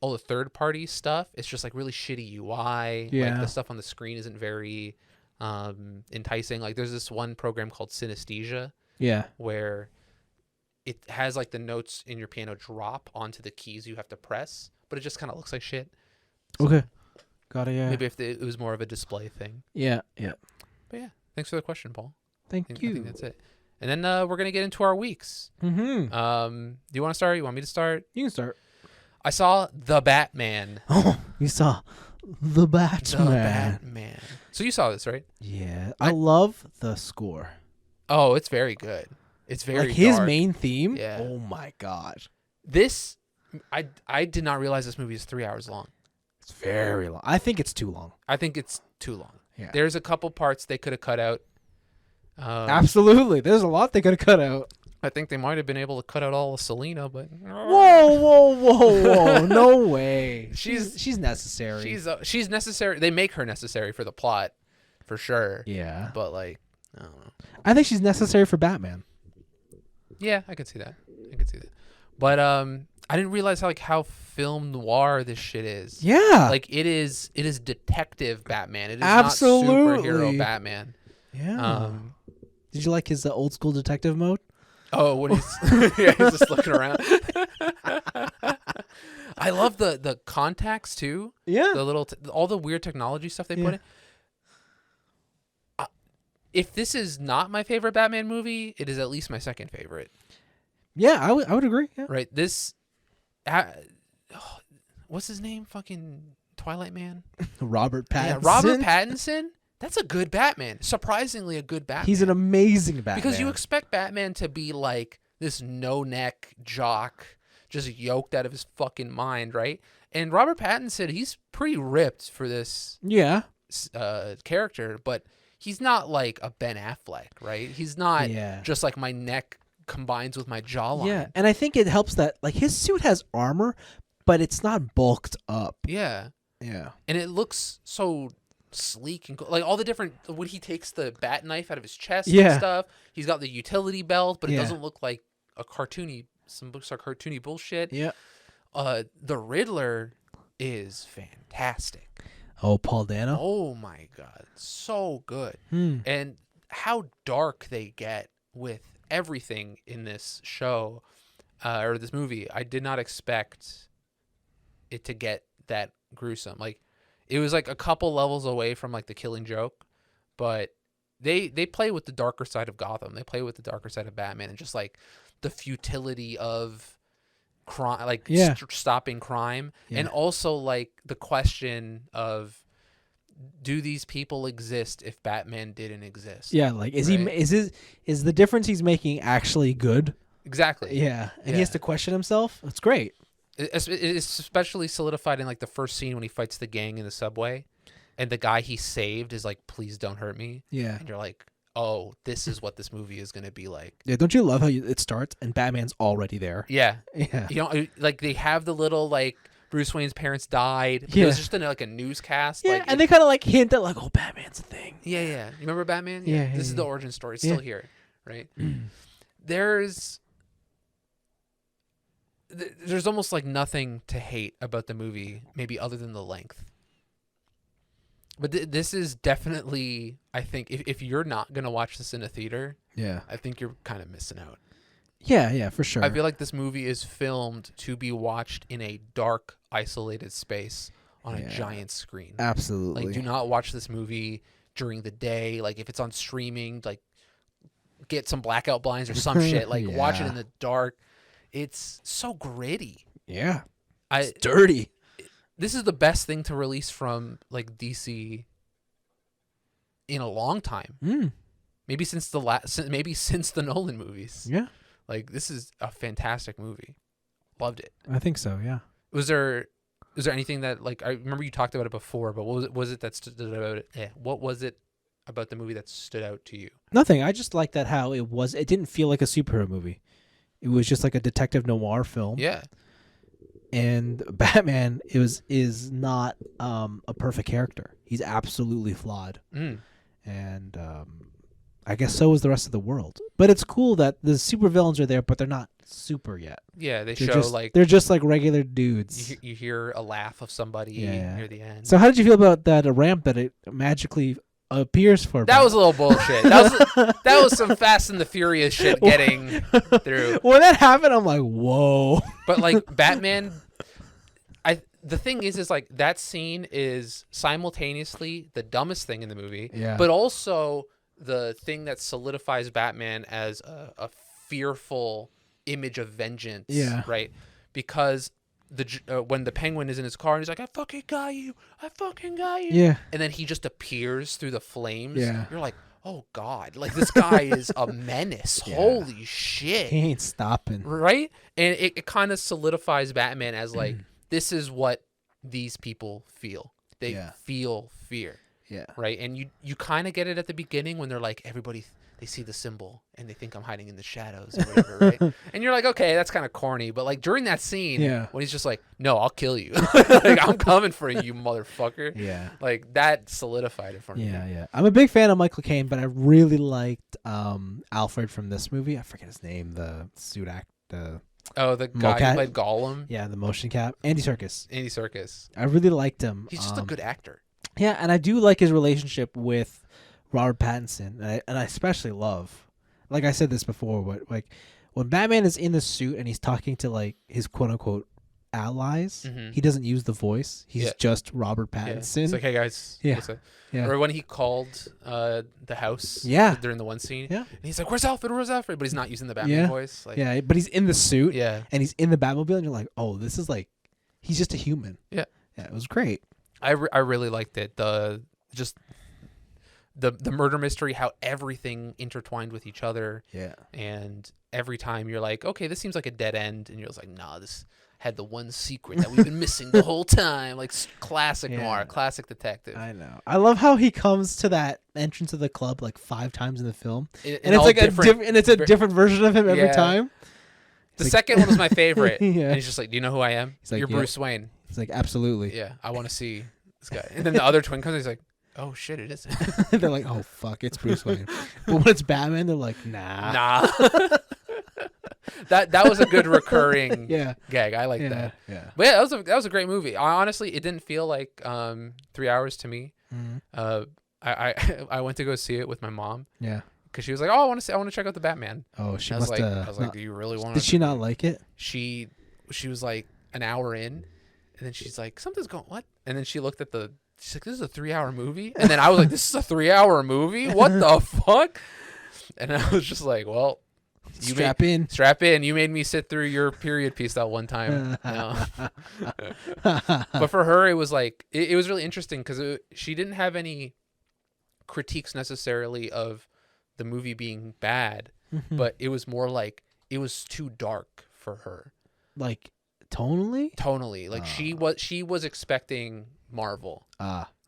all the third party stuff, it's just like really shitty UI. Yeah. Like the stuff on the screen isn't very enticing. Like there's this one program called Synesthesia. Yeah. Where it has like the notes in your piano drop onto the keys you have to press, but it just kind of looks like shit. So okay. Got it, yeah. Maybe if it was more of a display thing. Yeah, yeah. But yeah, thanks for the question, Paul. Thank you. I think that's it. And then we're going to get into our weeks. Mm-hmm. Do you want to start? You want me to start? You can start. I saw The Batman. Oh, you saw The Batman. The Batman. So you saw this, right? Yeah. I love the score. Oh, it's very good. It's very like his dark. main theme? Yeah. Oh my gosh. I did not realize this movie is 3 hours long. It's very long. I think it's too long. I think it's too long. Yeah. There's a couple parts they could have cut out. Absolutely. There's a lot they could have cut out. I think they might have been able to cut out all of Selena, but whoa! No way. She's necessary. She's necessary. They make her necessary for the plot, for sure. Yeah. But like, I don't know. I think she's necessary for Batman. Yeah, I could see that. But I didn't realize how film noir this shit is. Yeah. Like it is detective Batman. It is absolutely not superhero Batman. Yeah. Did you like his old school detective mode? Oh, when he's yeah, he's just looking around. I love the contacts too. Yeah. The little all the weird technology stuff they put in. If this is not my favorite Batman movie, it is at least my second favorite. Yeah, I would agree. Yeah. Right. This what's his name? Fucking Twilight Man? Robert Pattinson. Yeah, Robert Pattinson. That's a good Batman. Surprisingly a good Batman. He's an amazing Batman. Because you expect Batman to be like this no-neck jock, just yoked out of his fucking mind, right? And Robert Pattinson, he's pretty ripped for this character, but he's not like a Ben Affleck, right? He's not just like my neck combines with my jawline. Yeah, and I think it helps that like his suit has armor, but it's not bulked up. Yeah. Yeah. And it looks so sleek and like all the different when he takes the bat knife out of his chest and stuff. He's got the utility belt, but it doesn't look like a cartoony. Some books are cartoony bullshit. Yeah. The Riddler is fantastic. Oh, Paul Dano. Oh my god, so good. And how dark they get with everything in this show or this movie. I did not expect it to get that gruesome. Like it was like a couple levels away from like The Killing Joke, but they play with the darker side of Gotham. They play with the darker side of Batman and just like the futility of crime, like stopping crime, and also like the question of do these people exist if Batman didn't exist? Yeah, like is the difference he's making actually good? Exactly. Yeah, and he has to question himself. That's great. It's especially solidified in like the first scene when he fights the gang in the subway, and the guy he saved is like, "Please don't hurt me." Yeah, and you're like, "Oh, this is what this movie is gonna be like." Yeah, don't you love how it starts and Batman's already there? Yeah, yeah. You know, like they have the little like Bruce Wayne's parents died. It was just like a newscast. Yeah, like, and they kind of like hint at like, "Oh, Batman's a thing." Yeah, yeah. You remember Batman? Yeah. This is the origin story. It's still here, right? There's almost like nothing to hate about the movie, maybe other than the length. But this is definitely, I think, if you're not going to watch this in a theater, I think you're kind of missing out. Yeah, for sure. I feel like this movie is filmed to be watched in a dark, isolated space on a giant screen. Absolutely. Like, do not watch this movie during the day. Like, if it's on streaming, like, get some blackout blinds or some shit. Like, watch it in the dark. It's so gritty. Yeah. It's dirty. This is the best thing to release from like DC in a long time. Maybe since the Nolan movies. Yeah. Like this is a fantastic movie. Loved it. I think so, yeah. Was there anything that like I remember you talked about it before, but what was it that stood out? What was it about the movie that stood out to you? Nothing. I just like that how it didn't feel like a superhero movie. It was just like a detective noir film. Yeah. And Batman is not a perfect character. He's absolutely flawed. And I guess so is the rest of the world. But it's cool that the supervillains are there, but they're not super yet. Yeah, they're just like regular dudes. You hear a laugh of somebody near the end. So how did you feel about that ramp that it magically appears for? That was a little bullshit. That was some Fast and the Furious shit getting through. When that happened, I'm like, whoa. But like Batman, the thing is like that scene is simultaneously the dumbest thing in the movie, but also the thing that solidifies Batman as a fearful image of vengeance. Yeah. Right. Because when the Penguin is in his car and he's like, I fucking got you. Yeah. And then he just appears through the flames. Yeah. You're like, oh God, like this guy is a menace. Holy shit. He ain't stopping. Right. And it kind of solidifies Batman as like, this is what these people feel. They feel fear. Yeah. Right. And you kind of get it at the beginning when they're like, everybody, they see the symbol and they think I'm hiding in the shadows or whatever, right? And you're like, okay, that's kind of corny. But like during that scene, when he's just like, no, I'll kill you. Like, I'm coming for you, motherfucker. Yeah. Like that solidified it for me. Yeah. I'm a big fan of Michael Caine, but I really liked Alfred from this movie. I forget his name, the suit actor. Oh, the guy who played Gollum? Yeah, the motion cap. Andy Serkis. I really liked him. He's just a good actor. Yeah, and I do like his relationship with Robert Pattinson, and I especially love, like I said this before, but like when Batman is in the suit and he's talking to like his quote unquote allies, he doesn't use the voice. He's just Robert Pattinson. Yeah. It's like, hey guys. Yeah. Or when he called the house during the one scene. Yeah. And he's like, where's Alfred? Where's Alfred? But he's not using the Batman voice. Like, yeah, but he's in the suit. Yeah. And he's in the Batmobile and you're like, oh, this is like, he's just a human. Yeah. Yeah, it was great. I really liked it. The murder mystery, how everything intertwined with each other. Yeah. And every time you're like, okay, this seems like a dead end. And you're just like, nah, this had the one secret that we've been missing the whole time. Like classic noir, classic detective. I know. I love how he comes to that entrance of the club like 5 times in the film. And it's like a different version of him every time. The second one was my favorite. And he's just like, do you know who I am? He's like, you're Bruce Wayne. He's like, absolutely. Yeah, I want to see this guy. And then the other twin comes and he's like, oh shit, it isn't. They're like, oh fuck, it's Bruce Wayne. But when it's Batman, they're like, nah. That was a good recurring gag. I like that. Yeah. But yeah, that was a great movie. Honestly, it didn't feel like 3 hours to me. Mm-hmm. I went to go see it with my mom. Yeah. Because she was like, oh, I want to check out the Batman. Oh, she I must have. I was like, not, do you really want to? Did she not like it? She was like an hour in, and then she's like, something's going, what? And then she looked at she's like, this is a 3-hour movie? And then I was like, this is a 3-hour movie? What the fuck? And I was just like, well, strap in. You made me sit through your period piece that one time. But for her, it was like, it was really interesting because she didn't have any critiques necessarily of the movie being bad, but it was more like it was too dark for her. Like tonally, like she was expecting Marvel,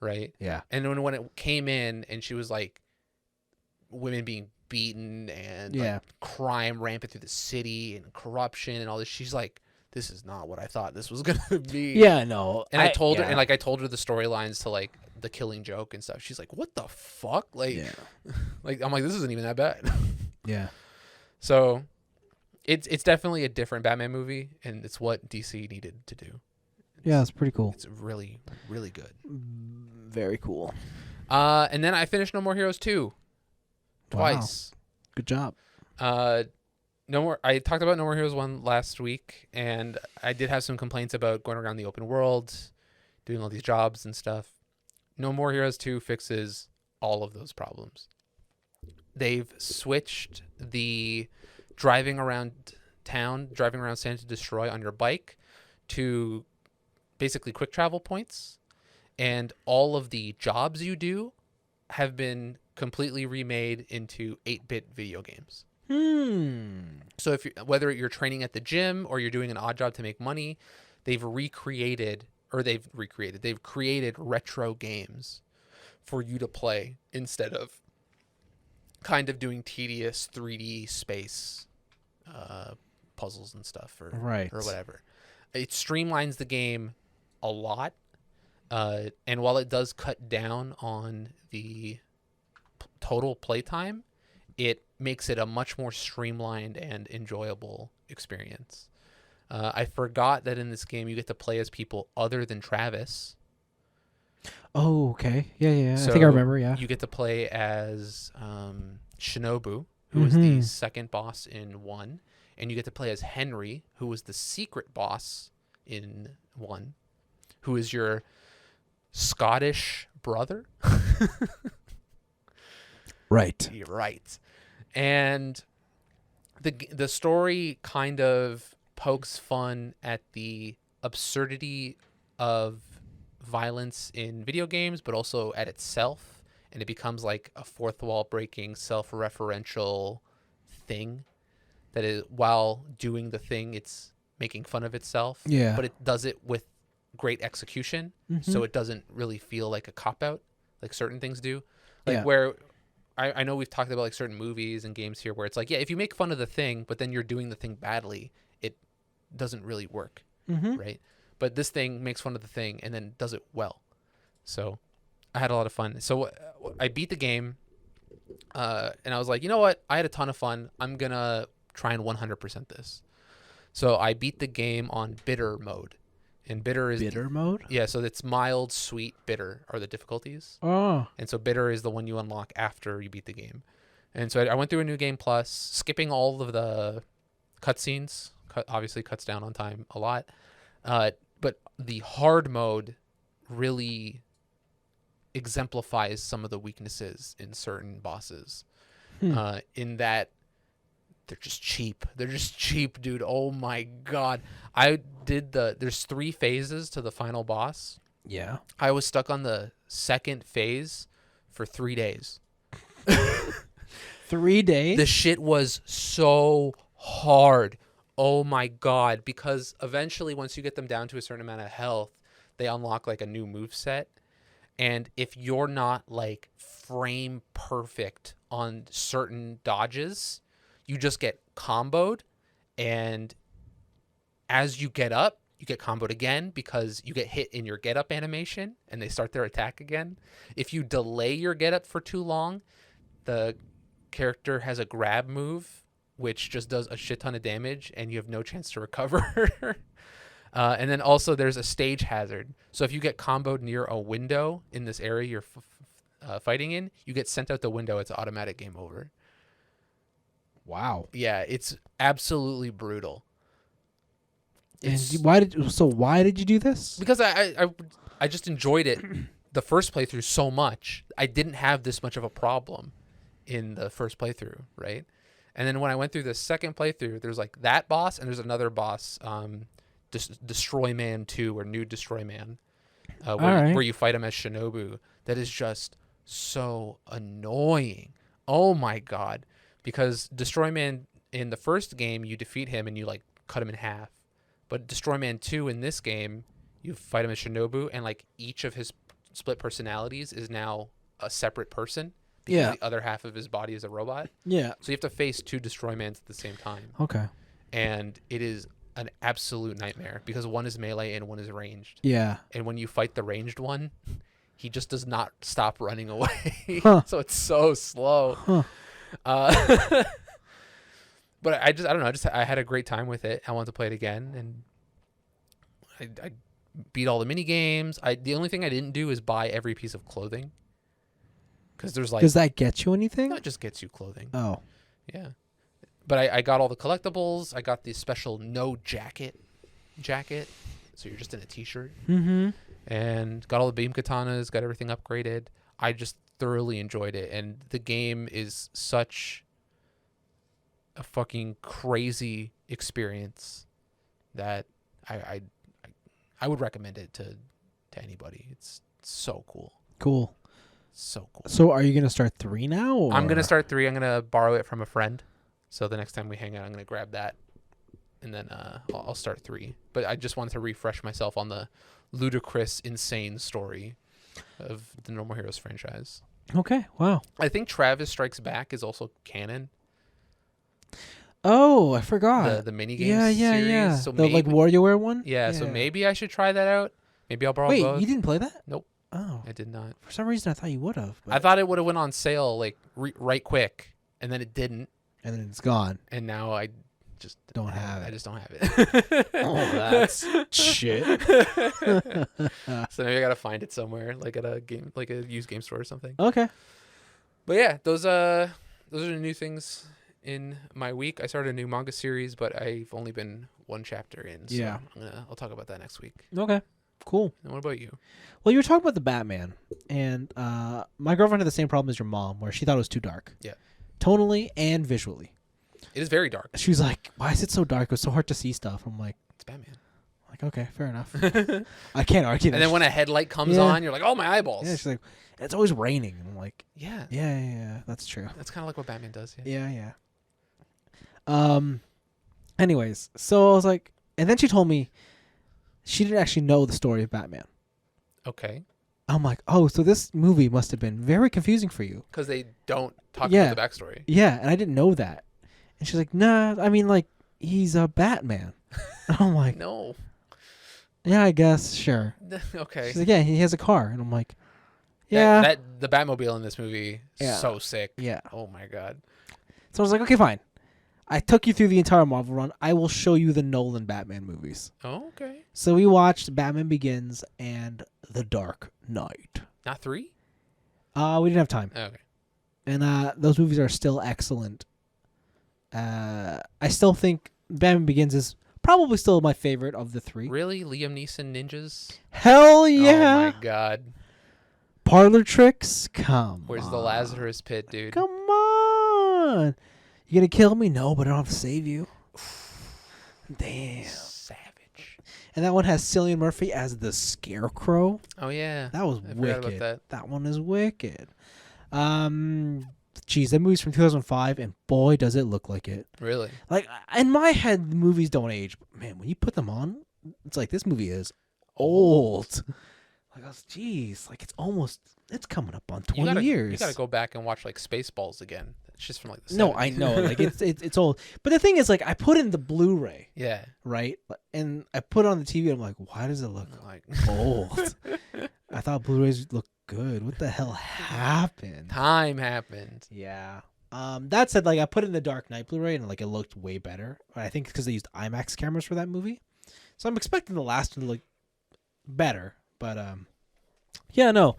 right? Yeah. And when it came in and she was like women being beaten and like crime rampant through the city and corruption and all this, she's like, this is not what I thought this was gonna be. Yeah, no. And I told her, and like I told her the storylines to like the Killing Joke and stuff. She's like, what the fuck? Like, like I'm like, this isn't even that bad. Yeah. So it's definitely a different Batman movie, and it's what DC needed to do. Yeah, it's pretty cool. It's really, really good. Very cool. And then I finished No More Heroes 2 twice. Wow. Good job. I talked about No More Heroes 1 last week, and I did have some complaints about going around the open world, doing all these jobs and stuff. No More Heroes 2 fixes all of those problems. They've switched the driving around Sand to Destroy on your bike to basically quick travel points, and all of the jobs you do have been completely remade into 8-bit video games. So whether you're training at the gym or you're doing an odd job to make money, they've created retro games for you to play instead of kind of doing tedious 3D space puzzles and stuff or whatever. It streamlines the game a lot, and while it does cut down on the total playtime, it makes it a much more streamlined and enjoyable experience. I forgot that in this game you get to play as people other than Travis. Oh, okay. Yeah. So I think I remember, yeah. You get to play as Shinobu, who was the second boss in 1. And you get to play as Henry, who was the secret boss in 1, who is your Scottish brother. Right. You're right. And the story kind of pokes fun at the absurdity of violence in video games, but also at itself. And it becomes like a fourth wall breaking, self-referential thing that is, while doing the thing, it's making fun of itself. Yeah. But it does it with great execution. So it doesn't really feel like a cop-out like certain things do. Like where I know we've talked about like certain movies and games here where it's like, yeah, if you make fun of the thing, but then you're doing the thing badly, it doesn't really work, right? But this thing makes fun of the thing and then does it well. So I had a lot of fun. So I beat the game, and I was like, you know what? I had a ton of fun. I'm going to try and 100% this. So I beat the game on bitter mode. And bitter is mode? Yeah, so it's mild, sweet, bitter are the difficulties. Oh. And so bitter is the one you unlock after you beat the game. And so I went through a new game plus, skipping all of the cutscenes. Obviously cuts down on time a lot. But the hard mode really exemplifies some of the weaknesses in certain bosses. In that they're just cheap. They're just cheap, dude. Oh my god. There's 3 phases to the final boss. Yeah. I was stuck on the second phase for 3 days. 3 days? The shit was so hard. Oh my god. Because eventually once you get them down to a certain amount of health, they unlock like a new moveset. And if you're not like frame perfect on certain dodges, you just get comboed. And as you get up, you get comboed again because you get hit in your get up animation and they start their attack again. If you delay your get up for too long, the character has a grab move, which just does a shit ton of damage and you have no chance to recover. And then also there's a stage hazard. So if you get comboed near a window in this area you're fighting in, you get sent out the window. It's automatic game over. Wow. Yeah, it's absolutely brutal. And why did you do this? Because I just enjoyed it the first playthrough so much. I didn't have this much of a problem in the first playthrough, right? And then when I went through the second playthrough, there's like that boss and there's another boss, Destroy Man 2 or New Destroy Man, where you fight him as Shinobu. That is just so annoying. Oh my god. Because Destroy Man in the first game, you defeat him and you like cut him in half. But Destroy Man 2 in this game, you fight him as Shinobu and like each of his split personalities is now a separate person. Because the other half of his body is a robot. Yeah. So you have to face 2 Destroy Mans at the same time. Okay. And it is an absolute nightmare because one is melee and one is ranged. Yeah. And when you fight the ranged one, he just does not stop running away. Huh. So it's so slow. Huh. But I don't know. I had a great time with it. I want to play it again, and I beat all the mini games. The only thing I didn't do is buy every piece of clothing. Because there's like. Does that get you anything? That just gets you clothing. Oh. Yeah. But I got all the collectibles. I got the special no jacket. So you're just in a t-shirt. Mm-hmm. And got all the beam katanas. Got everything upgraded. I just thoroughly enjoyed it. And the game is such a fucking crazy experience that I would recommend it to anybody. It's so cool. Cool. So cool. So are you going to start 3 now? Or? I'm going to start 3. I'm going to borrow it from a friend. So the next time we hang out, I'm going to grab that. And then I'll start 3. But I just wanted to refresh myself on the ludicrous, insane story of the No More Heroes franchise. Okay. Wow. I think Travis Strikes Back is also canon. Oh, I forgot. The minigame series. Yeah. So the like WarioWare one? Yeah, so maybe I should try that out. Maybe I'll borrow both. Wait, you didn't play that? Nope. Oh. I did not. For some reason, I thought you would have. I thought it would have went on sale like right quick, and then it didn't. And then it's gone. And now I just don't have it. I just don't have it. Oh, that's shit. So maybe I gotta find it somewhere, like at a used game store or something. Okay. But yeah, those are the new things in my week. I started a new manga series, but I've only been 1 chapter in. So yeah. I'll talk about that next week. Okay. Cool. And what about you? Well, you were talking about the Batman, and my girlfriend had the same problem as your mom, where she thought it was too dark. Yeah. Tonally and visually. It is very dark. She was like, "Why is it so dark? It was so hard to see stuff." I'm like, "It's Batman." Like, okay, fair enough. I can't argue that. And then when a headlight comes on, you're like, "Oh, my eyeballs!" Yeah, she's like, "It's always raining." And I'm like, Yeah, that's true. That's kind of like what Batman does. Yeah. Anyways, so I was like, and then she told me she didn't actually know the story of Batman. Okay. I'm like, oh, so this movie must have been very confusing for you. Because they don't talk about the backstory. Yeah, and I didn't know that. And she's like, nah, I mean, like, he's a Batman. And I'm like, no. Yeah, I guess, sure. Okay. She's like, yeah, he has a car. And I'm like, yeah. The Batmobile in this movie is so sick. Yeah. Oh, my God. So I was like, okay, fine. I took you through the entire Marvel run. I will show you the Nolan Batman movies. Oh, okay. So we watched Batman Begins and The Dark Knight. Not 3? We didn't have time. Okay. And those movies are still excellent. I still think Batman Begins is probably still my favorite of the three. Really? Liam Neeson ninjas? Hell yeah. Oh my god. Parlor tricks? Where's the Lazarus pit, dude? Come on. You gonna kill me? No, but I don't have to save you. Damn. Savage. And that one has Cillian Murphy as the Scarecrow. Oh yeah. That was I wicked. forgot about That one is wicked. Geez, that movie's from 2005, and boy, does it look like it. Really? Like, in my head, movies don't age. But man, when you put them on, it's like, this movie is old. Like, geez, like, it's coming up on 20 years. You gotta go back and watch, like, Spaceballs again. It's just from, like, the 70s. No, I know. Like, it's old. But the thing is, like, I put in the Blu-ray. Yeah. Right? And I put it on the TV, and I'm like, why does it look like old? I thought Blu-rays looked good. What the hell happened? Time happened. Yeah. That said, like, I put in the Dark Knight Blu-ray, and, like, it looked way better. I think because they used IMAX cameras for that movie. So I'm expecting the last one to look better. But, yeah, no.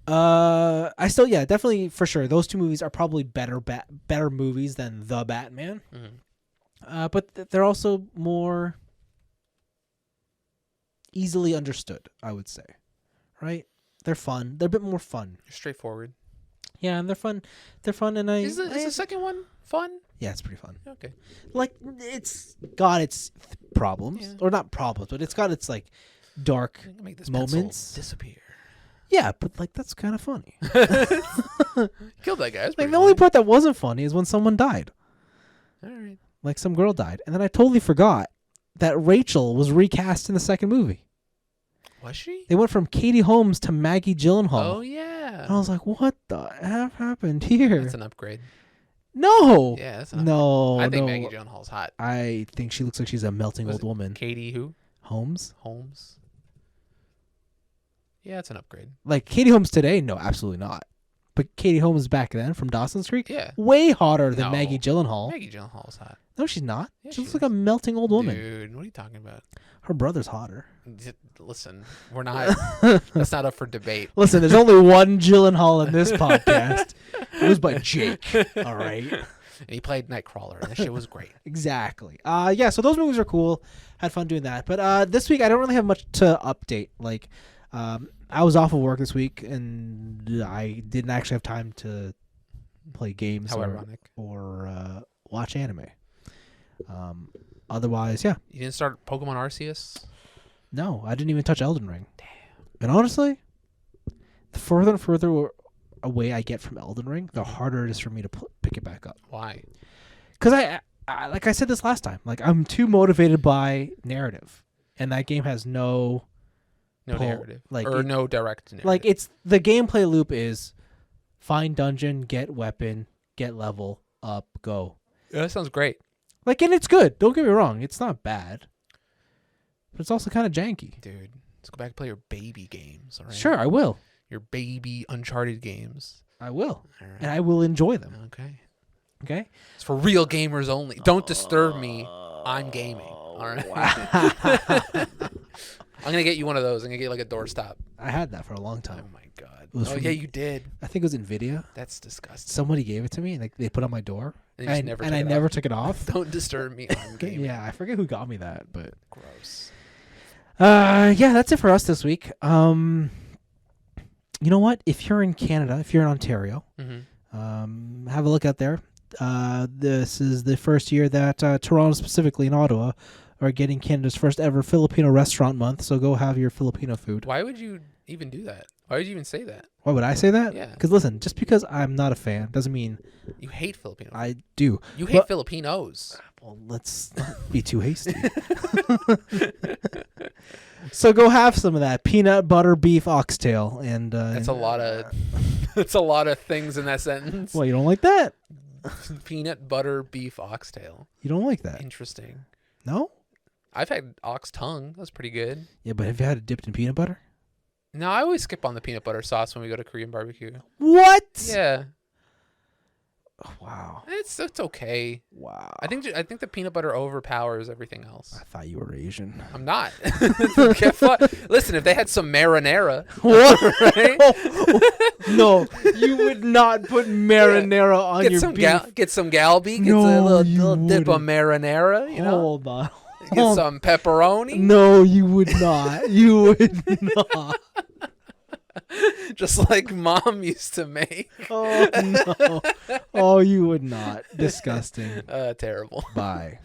I still, yeah, definitely, for sure. Those two movies are probably better movies than The Batman. Mm-hmm. But they're also more easily understood, I would say. Right? They're fun. They're a bit more fun. Straightforward. Yeah, and they're fun. They're fun, and Is the second one fun? Yeah, it's pretty fun. Okay. Like, it's got its problems. Or not problems, but it's got its, like, dark make this moments disappear. Yeah, but like that's kind of funny. Killed that guy. Like the only part that wasn't funny is when someone died. All right. Like some girl died, and then I totally forgot that Rachel was recast in the second movie. Was she? They went from Katie Holmes to Maggie Gyllenhaal. Oh yeah. And I was like, what the F happened here? That's an upgrade. No. Yeah, that's no. I think Maggie Gyllenhaal's hot. I think she looks like she's a melting old woman. Katie who? Holmes. Yeah, it's an upgrade. Like Katie Holmes today? No, absolutely not. But Katie Holmes back then from Dawson's Creek? Yeah. Way hotter than Maggie Gyllenhaal. Maggie Gyllenhaal's hot. No, she's not. Yeah, she looks like a melting old woman. Dude, what are you talking about? Her brother's hotter. Listen, we're not. That's not up for debate. Listen, there's only one Gyllenhaal in this podcast. It was by Jake. All right. And he played Nightcrawler, and that shit was great. Exactly. Yeah, so those movies are cool. Had fun doing that. But this week, I don't really have much to update. Like, I was off of work this week, and I didn't actually have time to play games or watch anime. Otherwise, yeah. You didn't start Pokemon Arceus? No, I didn't even touch Elden Ring. Damn. And honestly, the further and further away I get from Elden Ring, the harder it is for me to pick it back up. Why? Because I like I said this last time, like I'm too motivated by narrative, and that game has no narrative, no direct narrative. Like it's the gameplay loop is find dungeon, get weapon, get level, up, go. Yeah, that sounds great. Like, and it's good. Don't get me wrong, it's not bad, but it's also kind of janky. Dude, let's go back and play your baby games. All right? Sure, I will. Your baby Uncharted games. I will, and I will enjoy them. Okay. It's for real gamers only. Don't disturb me. I'm gaming. All right. Wow. I'm gonna get you one of those. I'm gonna get like a doorstop. I had that for a long time. Oh my god. Yeah, you did. I think it was Nvidia. That's disgusting. Somebody gave it to me, and they put it on my door, and I never took it off. Don't disturb me. I'm gaming. Yeah, I forget who got me that, but gross. Yeah, that's it for us this week. You know what? If you're in Canada, if you're in Ontario, have a look out there. This is the first year that Toronto, specifically in Ottawa, are getting Canada's first ever Filipino restaurant month. So go have your Filipino food. Why would you even do that? Why would you even say that? Why would I say that? Yeah. Because listen, just because I'm not a fan doesn't mean you hate Filipinos. I do. You hate Filipinos. Well, let's not be too hasty. So go have some of that peanut butter beef oxtail, and that's a lot of that's a lot of things in that sentence. Well, you don't like that? Peanut butter beef oxtail. You don't like that? Interesting. No? I've had ox tongue. That's pretty good. Yeah, but have you had it dipped in peanut butter? No, I always skip on the peanut butter sauce when we go to Korean barbecue. What? Yeah. Oh, wow. It's okay. Wow. I think the peanut butter overpowers everything else. I thought you were Asian. I'm not. Listen, if they had some marinara, right? No, you would not put marinara on your beef. Get some galbi. Get a little dip of marinara. You know. Hold on. Get some pepperoni. No, you would not. You would not. Just like Mom used to make. Oh no. Oh, you would not. Disgusting. Terrible. Bye.